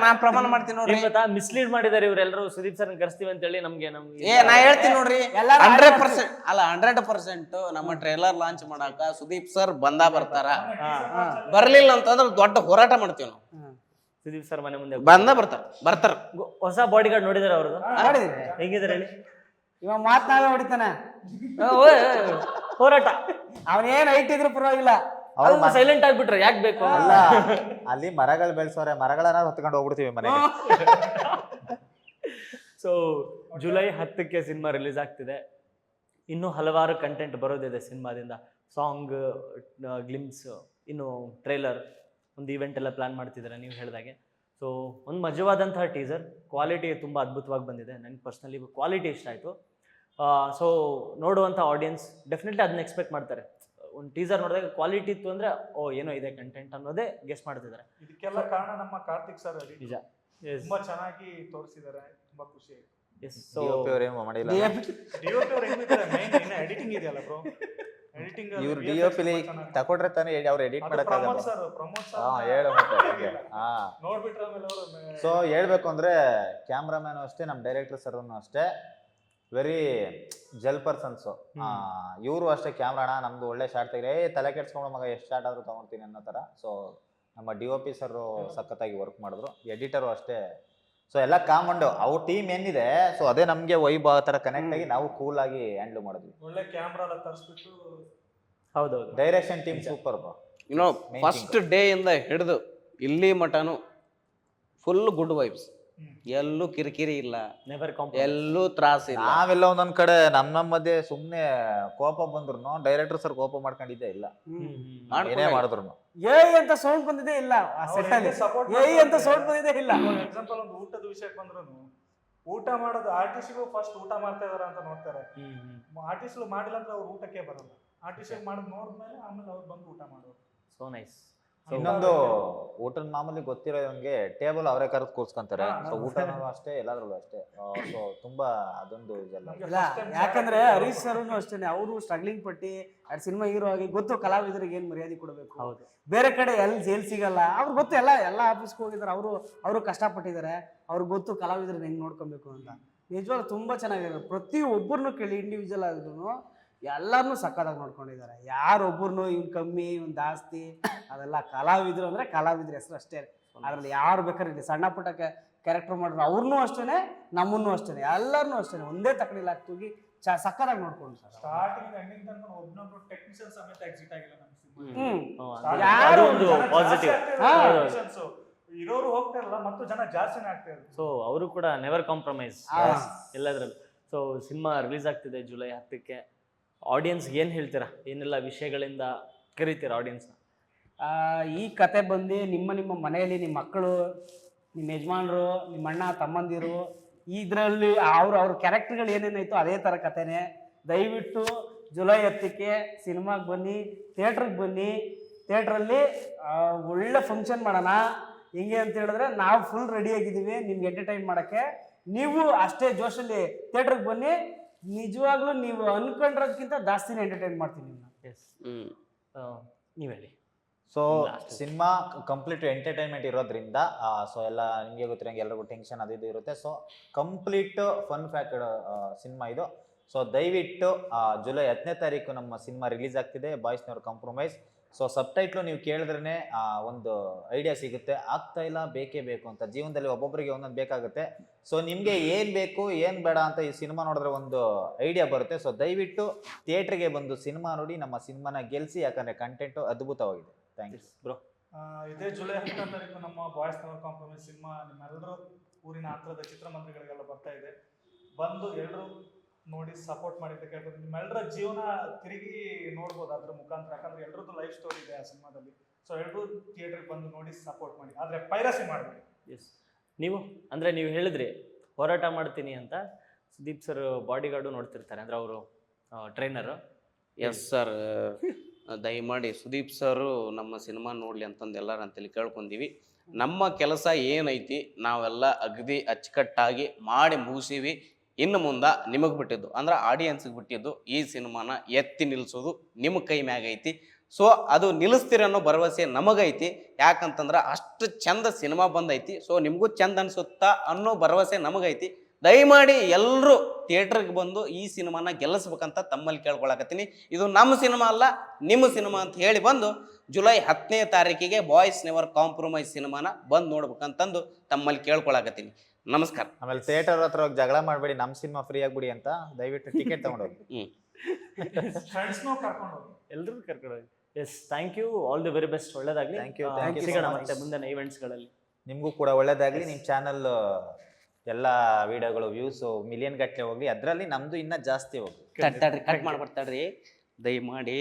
ನಾ ಪ್ರಮಾಣ ಮಾಡ್ತೀನಿ ನೋಡ್ರಿ. ನಿಮ್ ಗೊತ್ತಾ ಮಿಸ್ಲೀಡ್ ಮಾಡಿದಾರೆ ಇವರೆಲ್ಲರೂ ಸುದೀಪ್ ಸರ್ ಕರ್ಸ್ತೀವಿ ಅಂತ ಹೇಳಿ ನಮ್ಗೆ ನಾ ಹೇಳ್ತೀನಿ ನೋಡ್ರಿ, ಎಲ್ಲರೂ 100% ಅಲ್ಲ 100% ನಮ್ಮ ಟ್ರೇಲರ್ ಲಾಂಚ್ ಮಾಡಾಕ ಸುದೀಪ್ ಸರ್ ಬರ್ತಾರ. ಬರ್ಲಿಲ್ಲ ಅಂತಂದ್ರೆ ದೊಡ್ಡ ಹೋರಾಟ ಮಾಡ್ತೀವಿ ನಾವು. ಸುದೀಪ್ ಸರ್ ಮನೆ ಮುಂದೆ ಬರ್ತಾರ. ಹೊಸ ಬಾಡಿ ಗಾರ್ಡ್ ನೋಡಿದಾರೆ ಅವ್ರದ್ದು? ನೋಡಿದ್ರಿ? ಹೆಂಗಿದಾರೆ ಹೇಳಿ? ಇವ ಮಾತನಾಡ ಹೊಡಿತಾನ. ಹೋರಾಟ. ಅವನೇನ್ ಹೈಟ್ ಇದ್ರು ಪರವಾಗಿಲ್ಲ, ಸೈಲೆಂಟ್ ಆಗ್ಬಿಟ್ರೆ ಯಾಕೆ ಬೇಕು? ಅಲ್ಲ, ಅಲ್ಲಿ ಮರಗಳು ಬೆಳೆಸೋರೆ, ಮರಗಳನ್ನ ಹೊತ್ಕೊಂಡು ಹೋಗ್ಬಿಡ್ತೀವಿ ಮನೆಗೆ. ಸೊ ಜುಲೈ 10ಕ್ಕೆ ಸಿನಿಮಾ ರಿಲೀಸ್ ಆಗ್ತಿದೆ. ಇನ್ನೂ ಹಲವಾರು ಕಂಟೆಂಟ್ ಬರೋದಿದೆ ಸಿನಿಮಾದಿಂದ. ಸಾಂಗ್, ಗ್ಲಿಮ್ಸ್, ಇನ್ನು ಟ್ರೈಲರ್, ಒಂದು ಈವೆಂಟ್ ಎಲ್ಲ ಪ್ಲಾನ್ ಮಾಡ್ತಿದ್ದಾರೆ ನೀವು ಹೇಳಿದಾಗೆ. ಸೊ ಒಂದು ಮಜವಾದಂತಹ ಟೀಸರ್, ಕ್ವಾಲಿಟಿ ತುಂಬ ಅದ್ಭುತವಾಗಿ ಬಂದಿದೆ. ನನಗೆ ಪರ್ಸ್ನಲಿ ಕ್ವಾಲಿಟಿ ಇಷ್ಟ ಆಯಿತು. ಸೊ ನೋಡುವಂಥ ಆಡಿಯನ್ಸ್ ಡೆಫಿನೆಟ್ಲಿ ಅದನ್ನ ಎಕ್ಸ್ಪೆಕ್ಟ್ ಮಾಡ್ತಾರೆ. ಒಂದು ಟೀಸರ್ ನೋಡಿದಾಗ ಕ್ವಾಲಿಟಿ ಇತ್ತು ಅಂದರೆ ಏನೋ ಇದೆ ಕಂಟೆಂಟ್ ಅನ್ನೋದೇ ಗೆಸ್ ಮಾಡ್ತಿದ್ದಾರೆ. ಇದಕ್ಕೆಲ್ಲ ಕಾರಣ ನಮ್ಮ ಕಾರ್ತಿಕ್ ಸರ್ ಅಲ್ಲಿ ನಿಜ. ತುಂಬಾ ಚೆನ್ನಾಗಿ ತೋರಿಸಿದ್ದಾರೆ, ತುಂಬಾ ಖುಷಿ ಆಯ್ತು. ಎಸ್. ಸೊ DOP ಅವ್ರೇನು ಮಾಡಿಲ್ಲ. DOP ಅವ್ರು ಹೆಂಗಿದ್ದಾರೆ, ಮೈನ್ ಇನ್ನ ಎಡಿಟಿಂಗ್ ಇದೆಯಲ್ಲ ಬ್ರೋ, ಎಡಿಟಿಂಗ್ ಇವ್ರು DOP ತಕೊಂಡ್ರೆ ತಾನೇ ಅವ್ರು ಎಡಿಟ್ ಮಾಡಕ್ಕಾಗಲ್ಲ. ಪ್ರಮೋದ್ ಹಾ ಸರ್ ಹೇಳು ಮತ್ತೆ. ಹಾ, ನೋಡ್ಬಿಟ್ರೆ ಆಮೇಲೆ ಅವರು ಸೊ ಹೇಳ್ಬೇಕು ಅಂದ್ರೆ ಕ್ಯಾಮ್ರಾಮ್ಯಾನು ಅಷ್ಟೇ, ನಮ್ಮ ಡೈರೆಕ್ಟರ್ ಸರ್ ಅಷ್ಟೇ ವೆರಿ ಜೆಲ್ ಪರ್ಸನ್ಸು. ಇವರು ಅಷ್ಟೇ ಕ್ಯಾಮ್ರಾಣ ನಮ್ದು ಒಳ್ಳೆ ಶಾರ್ಟ್ ತೆಗ್ರೆ ತಲೆ ಕೆಡ್ಸ್ಕೊಂಡು ಮಗ ಎಷ್ಟು ಶಾರ್ಟ್ ಆದ್ರೂ ತಗೊಳ್ತೀನಿ ಅನ್ನೋ ಥರ. ಸೊ ನಮ್ಮ DOP ಸರ್ ಸಖತ್ತಾಗಿ ವರ್ಕ್ ಮಾಡಿದ್ರು, ಎಡಿಟರು ಅಷ್ಟೇ. ಸೊ ಎಲ್ಲ ಕಾಮಂಡು ಅವ್ರ ಟೀಮ್ ಏನಿದೆ, ಸೊ ಅದೇ ನಮಗೆ ವೈಬ್ ಆ ಥರ ಕನೆಕ್ಟ್ ಆಗಿ ನಾವು ಕೂಲ್ ಆಗಿ ಹ್ಯಾಂಡಲ್ ಮಾಡಿದ್ವಿ. ಒಳ್ಳೆ ಕ್ಯಾಮ್ರಾ ಎಲ್ಲ ತರಿಸ್ಬಿಟ್ಟು. ಹೌದೌದು. Direction team super. First day ಇಂದ ಹಿಡಿದು ಇಲ್ಲಿ ಮಟನು ಫುಲ್ ಗುಡ್ ವೈಬ್ಸ್. ಎಲ್ಲೂ ಕಿರಿಕಿರಿ ಇಲ್ಲ, ನೆವರ್ ಎಲ್ಲೂ ತ್ರಾಸ ಇಲ್ಲ. ನಾವೆಲ್ಲ ಒಂದೊಂದ್ ಕಡೆ ನಮ್ಮ ಮಧ್ಯೆ ಸುಮ್ನೆ ಕೋಪ ಬಂದ್ರು ಡೈರೆಕ್ಟರ್ ಸರ್ ಕೋಪ ಮಾಡ್ಕೊಂಡಿದ್ದೇ ಇಲ್ಲ, ಏನೇ ಮಾಡಿದ್ರು. ಅಂತ ಸೌಂಡ್ ಬಂದಿದೆ ಇಲ್ಲ ಆ set ಅಲ್ಲಿ. ಅಂತ ಸೌಂಡ್ ಬಂದಿದೆ ಇಲ್ಲ. ಎಕ್ಸಾಂಪಲ್ ಒಂದು ಊಟದ ವಿಷಯಕ್ಕೆ ಬಂದ್ರು, ಊಟ ಮಾಡೋದು ಆರ್ಟಿಸ್ಟ್ಗಳು ಫಸ್ಟ್ ಊಟ ಮಾಡ್ತಾ ಇದಾರ ಅಂತ ನೋಡ್ತಾರೆ. ಆರ್ಟಿಸ್ಟ್ಗಳು ಮಾಡಿಲ್ಲ ಅಂದ್ರೆ ಅವ್ರು ಊಟಕ್ಕೆ ಬರಲ್ಲ. ಆರ್ಟಿಸ್ಟ್ ಮಾಡೋದು ನೋಡಿದ್ಮೇಲೆ ಆಮೇಲೆ ಅವ್ರು ಬಂದು ಊಟ ಮಾಡೋರು. So nice. ಇನ್ನೊಂದು ಊಟದ ಮಾಮೂಲಿ ಗೊತ್ತಿರೋಂಗೆ ಟೇಬಲ್ ಅವರೇ ಕರೆದು ಕೂರ್ಸ್ಕೊಂತಾರೆ. ಸೊ ಊಟನೂ ಅಷ್ಟೇ, ಎಲ್ಲಾದ್ರಲ್ಲೂ ಅಷ್ಟೇ. ಸೊ ತುಂಬಾ ಅದೊಂದು ಇದೆಲ್ಲ. ಇಲ್ಲ ಯಾಕಂದ್ರೆ ಹರೀಶ್ ಸರ್ನು ಅಷ್ಟೇನೆ, ಅವರು ಸ್ಟ್ರಗ್ಲಿಂಗ್ ಪಟ್ಟಿ ಸಿನಿಮಾ ಹೀರೋ ಆಗಿ ಗೊತ್ತು ಕಲಾವಿದರಿಗೆ ಏನ್ ಮರ್ಯಾದೆ ಕೊಡಬೇಕು. ಹೌದು. ಬೇರೆ ಕಡೆ ಎಲ್ಲಿ ಸಿಗಲ್ಲ ಅವ್ರಿಗೆ ಗೊತ್ತು. ಎಲ್ಲ ಆಫೀಸ್ಗೆ ಹೋಗಿದ್ದಾರೆ, ಅವರು ಕಷ್ಟಪಟ್ಟಿದ್ದಾರೆ, ಅವ್ರಿಗೆ ಗೊತ್ತು ಕಲಾವಿದ್ರನ್ನ ಹೆಂಗ್ ನೋಡ್ಕೊಬೇಕು ಅಂತ. ನಿಜವಾಗ್ಲೂ ತುಂಬಾ ಚೆನ್ನಾಗಿರೋದು. ಪ್ರತಿ ಒಬ್ಬರನ್ನು ಕೇಳಿ ಇಂಡಿವಿಜುವಲ್ ಆದ್ರೂ ಎಲ್ಲಾರನ್ನೂ ಸಕ್ಕತ್ತಾಗಿ ನೋಡ್ಕೊಂಡಿದ್ದಾರೆ. ಯಾರೊಬ್ಬರನ್ನು ಇವ್ನು ಕಮ್ಮಿ ಇವ್ನು ಜಾಸ್ತಿ ಅದೆಲ್ಲ. ಕಲಾವಿದ್ರು ಅಂದ್ರೆ ಕಲಾವಿದ್ರ ಹೆಸರು ಅಷ್ಟೇ. ಅದ್ರಲ್ಲಿ ಯಾರು ಬೇಕಾದ್ರೆ ಇಲ್ಲಿ ಸಣ್ಣ ಪುಟ್ಟ ಕ್ಯಾರೆಕ್ಟರ್ ಮಾಡಿದ್ರು ಅವ್ರನ್ನೂ ಅಷ್ಟೇನೆ, ನಮ್ಮನ್ನೂ ಅಷ್ಟೇನೆ, ಎಲ್ಲರನ್ನೂ ಅಷ್ಟೇನೆ ಒಂದೇ ತಕ್ಕಡಿಲ್ಲ ಹಾಕ್ತೋಗಿ ಸಕ್ಕತ್ತಾಗಿ ನೋಡ್ಕೊಂಡು ಸರ್. ಸ್ಟಾರ್ಟಿಂಗ್ ಎಂಡಿಂಗ್ ತನಕ ಒಬ್ಬನೊಬ್ರು ಟೆಕ್ನಿಷಿಯನ್ ಸಮೇತ ಎಕ್ಸಿಟ್ ಆಗಿಲ್ಲ ನಮ್ಮ ಸಿನಿಮಾ. ಯಾರು ಒಂದು ಪಾಸಿಟಿವ್. ಇರೋರು ಹೋಗ್ತಾ ಇರಲ್ಲ ಮತ್ತು ಜನ ಜಾಸ್ತಿನೇ ಆಗ್ತಾ ಇದ್ರು. ಸೊ ಅವರು ಕೂಡ ನೆವರ್ ಕಾಂಪ್ರಮೈಸ್ ಎಲ್ಲದ್ರಲ್ಲೂ. ಸೊ ಸಿನಿಮಾ ರಿಲೀಸ್ ಆಗ್ತಿದೆ ಜುಲೈ 10ಕ್ಕೆ. ಆಡಿಯನ್ಸ್ಗೆ ಏನು ಹೇಳ್ತೀರಾ? ಏನೆಲ್ಲ ವಿಷಯಗಳಿಂದ ಕರೀತೀರಾ ಆಡಿಯನ್ಸ್ನ? ಈ ಕತೆ ಬಂದು ನಿಮ್ಮ ಮನೆಯಲ್ಲಿ ನಿಮ್ಮ ಮಕ್ಕಳು, ನಿಮ್ಮ ಯಜಮಾನರು, ನಿಮ್ಮ ಅಣ್ಣ ತಮ್ಮಂದಿರು, ಇದರಲ್ಲಿ ಅವ್ರ ಕ್ಯಾರೆಕ್ಟರ್ಗಳು ಏನೇನಾಯ್ತು ಅದೇ ಥರ ಕತೆನೇ. ದಯವಿಟ್ಟು ಜುಲೈ 10ಕ್ಕೆ ಸಿನಿಮಾಗೆ ಬನ್ನಿ, ಥಿಯೇಟ್ರಿಗೆ ಬನ್ನಿ. ಥಿಯೇಟ್ರಲ್ಲಿ ಒಳ್ಳೆ ಫಂಕ್ಷನ್ ಮಾಡೋಣ. ಹೆಂಗೆ ಅಂತ ಹೇಳಿದ್ರೆ ನಾವು ಫುಲ್ ರೆಡಿಯಾಗಿದ್ದೀವಿ ನಿಮ್ಗೆ ಎಂಟರ್ಟೈನ್ ಮಾಡೋಕ್ಕೆ. ನೀವು ಅಷ್ಟೇ ಜೋಶಲ್ಲಿ ಥಿಯೇಟ್ರಿಗೆ ಬನ್ನಿ. ನಿಜವಾಗ್ಲೂ ನೀವು ಅನ್ಕೊಂಡ್ರಕ್ಕಿಂತ ಜಾಸ್ತಿನೇ ಎಂಟರ್ಟೈನ್ ಮಾಡ್ತೀನಿ ನಿಮ್ಮನ್ನ. ಎಸ್, ನೀವು ಹೇಳಿ. ಸೊ ಸಿನಿಮಾ ಕಂಪ್ಲೀಟ್ ಎಂಟರ್ಟೈನ್ಮೆಂಟ್ ಇರೋದ್ರಿಂದ ಸೊ ಎಲ್ಲ ನಿಮಗೆ ಗೊತ್ತಿರೋಂಗೆ ಎಲ್ರಿಗೂ ಟೆನ್ಷನ್ ಅದು ಇದು ಇರುತ್ತೆ. So complete fun factor cinema ಇದು. ಸೊ ದಯವಿಟ್ಟು ಜುಲೈ 10ನೇ ತಾರೀಕು ನಮ್ಮ ಸಿನಿಮಾ ರಿಲೀಸ್ ಆಗ್ತಿದೆ, ಬಾಯ್ಸ್ ನೆವರ್ ಕಾಂಪ್ರಮೈಸ್. ಸೊ ಸಬ್ಟೈಟ್ಲು ನೀವು ಕೇಳಿದ್ರೇ ಒಂದು ಐಡಿಯಾ ಸಿಗುತ್ತೆ. ಆಗ್ತಾ ಇಲ್ಲ, ಬೇಕೇ ಬೇಕು ಅಂತ. ಜೀವನದಲ್ಲಿ ಒಬ್ಬೊಬ್ಬರಿಗೆ ಒಂದೊಂದು ಬೇಕಾಗುತ್ತೆ. ಸೊ ನಿಮಗೆ ಏನು ಬೇಕು ಏನು ಬೇಡ ಅಂತ ಈ ಸಿನಿಮಾ ನೋಡಿದ್ರೆ ಒಂದು ಐಡಿಯಾ ಬರುತ್ತೆ. ಸೊ ದಯವಿಟ್ಟು ಥಿಯೇಟ್ರಿಗೆ ಬಂದು ಸಿನಿಮಾ ನೋಡಿ, ನಮ್ಮ ಸಿನಿಮಾನ ಗೆಲ್ಲಿಸಿ. ಯಾಕಂದರೆ ಕಂಟೆಂಟು ಅದ್ಭುತವಾಗಿದೆ. Thank you bro. ಇದೇ ಜುಲೈ 10ನೇ ತಾರೀಕು ನಮ್ಮ ಬಾಯ್ಸ್ ನೆವರ್ ಕಾಂಪ್ರಮೈಸ್ ಸಿನಿಮಾ ನಿಮ್ಮೆಲ್ಲರೂ ಊರಿನ ಹತ್ತಿರದ ಚಿತ್ರಮಂದಿರಗಳಿಗೆಲ್ಲ ಬರ್ತಾ ಇದೆ. ಬಂದು ಎಲ್ಲರೂ ನೋಡಿ ಸಪೋರ್ಟ್ ಮಾಡಿದ್ದೆ ಕೇಳ್ಬೋದು. ನಿಮ್ಮೆಲ್ಲರ ಜೀವನ ತಿರುಗಿ ನೋಡ್ಬೋದು ಅದ್ರ ಮುಖಾಂತರ. ಯಾಕಂದ್ರೆ ಎಲ್ಲರದ್ದು ಲೈಫ್ ಸ್ಟೋರಿ ಇದೆ ಆ ಸಿನಿಮಾದಲ್ಲಿ. ಸೊ ಎಲ್ಲರೂ ಥಿಯೇಟ್ರಿಗೆ ಬಂದು ನೋಡಿ ಸಪೋರ್ಟ್ ಮಾಡಿ, ಆದರೆ ಪೈರಸಿ ಮಾಡಬೇಡಿ. ಎಸ್, ನೀವು ಅಂದರೆ ನೀವು ಹೇಳಿದ್ರಿ ಹೋರಾಟ ಮಾಡ್ತೀನಿ ಅಂತ. ಸುದೀಪ್ ಸರ್ ಬಾಡಿ ಗಾರ್ಡು ನೋಡ್ತಿರ್ತಾರೆ, ಅಂದರೆ ಅವರು ಟ್ರೈನರು. ಎಸ್ ಸರ್, ದಯಮಾಡಿ ಸುದೀಪ್ ಸರು ನಮ್ಮ ಸಿನಿಮಾ ನೋಡಲಿ ಅಂತಂದು ಎಲ್ಲರ ಅಂತೇಳಿ ಕೇಳ್ಕೊಂಡೀವಿ. ನಮ್ಮ ಕೆಲಸ ಏನೈತಿ ನಾವೆಲ್ಲ ಅಗದಿ ಅಚ್ಚುಕಟ್ಟಾಗಿ ಮಾಡಿ ಮುಗಿಸೀವಿ. ಇನ್ನು ಮುಂದೆ ನಿಮಗೆ ಬಿಟ್ಟಿದ್ದು ಅಂದ್ರೆ ಆಡಿಯನ್ಸ್ಗೆ ಬಿಟ್ಟಿದ್ದು ಈ ಸಿನಿಮಾನ ಎತ್ತಿ ನಿಲ್ಲಿಸೋದು ನಿಮ್ಮ ಕೈ ಮ್ಯಾಗ ಐತಿ. ಸೊ ಅದು ನಿಲ್ಲಿಸ್ತೀರ ಅನ್ನೋ ಭರವಸೆ ನಮಗೈತಿ. ಯಾಕಂತಂದ್ರೆ ಅಷ್ಟು ಚಂದ ಸಿನಿಮಾ ಬಂದೈತಿ. ಸೊ ನಿಮಗೂ ಚಂದ ಅನ್ಸುತ್ತಾ ಅನ್ನೋ ಭರವಸೆ ನಮಗೈತಿ. ದಯಮಾಡಿ ಎಲ್ಲರೂ ಥಿಯೇಟ್ರಿಗೆ ಬಂದು ಈ ಸಿನಿಮಾನ ಗೆಲ್ಲಿಸ್ಬೇಕಂತ ತಮ್ಮಲ್ಲಿ ಕೇಳ್ಕೊಳಕತ್ತೀನಿ. ಇದು ನಮ್ಮ ಸಿನಿಮಾ ಅಲ್ಲ, ನಿಮ್ಮ ಸಿನಿಮಾ ಅಂತ ಹೇಳಿ ಬಂದು ಜುಲೈ 10ನೇ ತಾರೀಕಿಗೆ ಬಾಯ್ಸ್ ನೆವರ್ ಕಾಂಪ್ರಮೈಸ್ ಸಿನಿಮಾನ ಬಂದು ನೋಡ್ಬೇಕಂತಂದು ತಮ್ಮಲ್ಲಿ ಕೇಳ್ಕೊಳಕತ್ತೀನಿ. ನಮಸ್ಕಾರ. ಆಮೇಲೆ ಥಿಯೇಟರ್ ಹತ್ರ ಹೋಗಿ ಜಗಳ ಮಾಡಬೇಡಿ, ನಮ್ಮ ಸಿನಿಮಾ ಫ್ರೀ ಆಗ್ಬಿಡಿ ಅಂತ. ದಯವಿಟ್ಟು ಟಿಕೆಟ್ ತಗೊಂಡೋಗಿ. ಫ್ರೆಂಡ್ಸ್ನೂ ಕರ್ಕೊಂಡು ಹೋಗಿ. ಎಲ್ಲರೂ ಕರ್ಕೊಂಡು ಹೋಗಿ. Yes, thank you. All the very best. ಒಳ್ಳೇದಾಗಲಿ. Thank you so ಸಿಗೋಣ much. ಮತ್ತೆ ಮುಂದಿನ ಈವೆಂಟ್ಸ್ಗಳಲ್ಲಿ. ನಿಮಗೂ ಕೂಡ ಒಳ್ಳೇದಾಗಲಿ. ನಿಮ್ಮ ಚಾನಲ್ ಎಲ್ಲ ವಿಡಿಯೋಗಳು ವ್ಯೂಸು ಮಿಲಿಯನ್ ಗಟ್ಟಲೆ ಹೋಗ್ಲಿ. ಅದರಲ್ಲಿ ನಮ್ದು ಇನ್ನೂ ಜಾಸ್ತಿ ಹೋಗಿ. ಕಟ್ ಮಾಡ್ಬಿಡ್ತಾಡ್ರಿ. ದಯಮಾಡಿ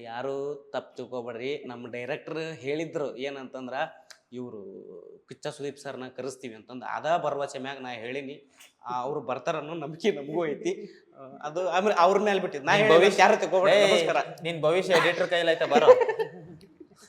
ಯಾರು ತಪ್ಪು ತಿಳ್ಕೊಬೇಡ್ರಿ. ನಮ್ಮ ಡೈರೆಕ್ಟರ್ ಹೇಳಿದ್ರು ಏನಂತಂದ್ರೆ ಇವರು ಕಿಚ್ಚ ಸುದೀಪ್ ಸರ್ನ ಕರೆಸ್ತೀವಿ ಅಂತಂದು. ಅದ ಭರವಸೆ ಮ್ಯಾಗ ನಾ ಹೇಳಿನಿ. ಅವ್ರು ಬರ್ತಾರನ್ನೋ ನಂಬಿಕೆ ನಮಗೂ ಐತಿ. ಅದು ಆಮೇಲೆ ಅವ್ರ ಮೇಲೆ ಬಿಟ್ಟಿದ್ದು ನಾ ಭವಿಷ್ಯ ಯಾರು ತಿಳ್ಕೊಬೇಡ್ರಿ. ನಮಸ್ಕಾರ. ನಿನ್ ಭವಿಷ್ಯ ಎಡಿಟರ್ ಕೈಲೈತೆ ಬರೋ.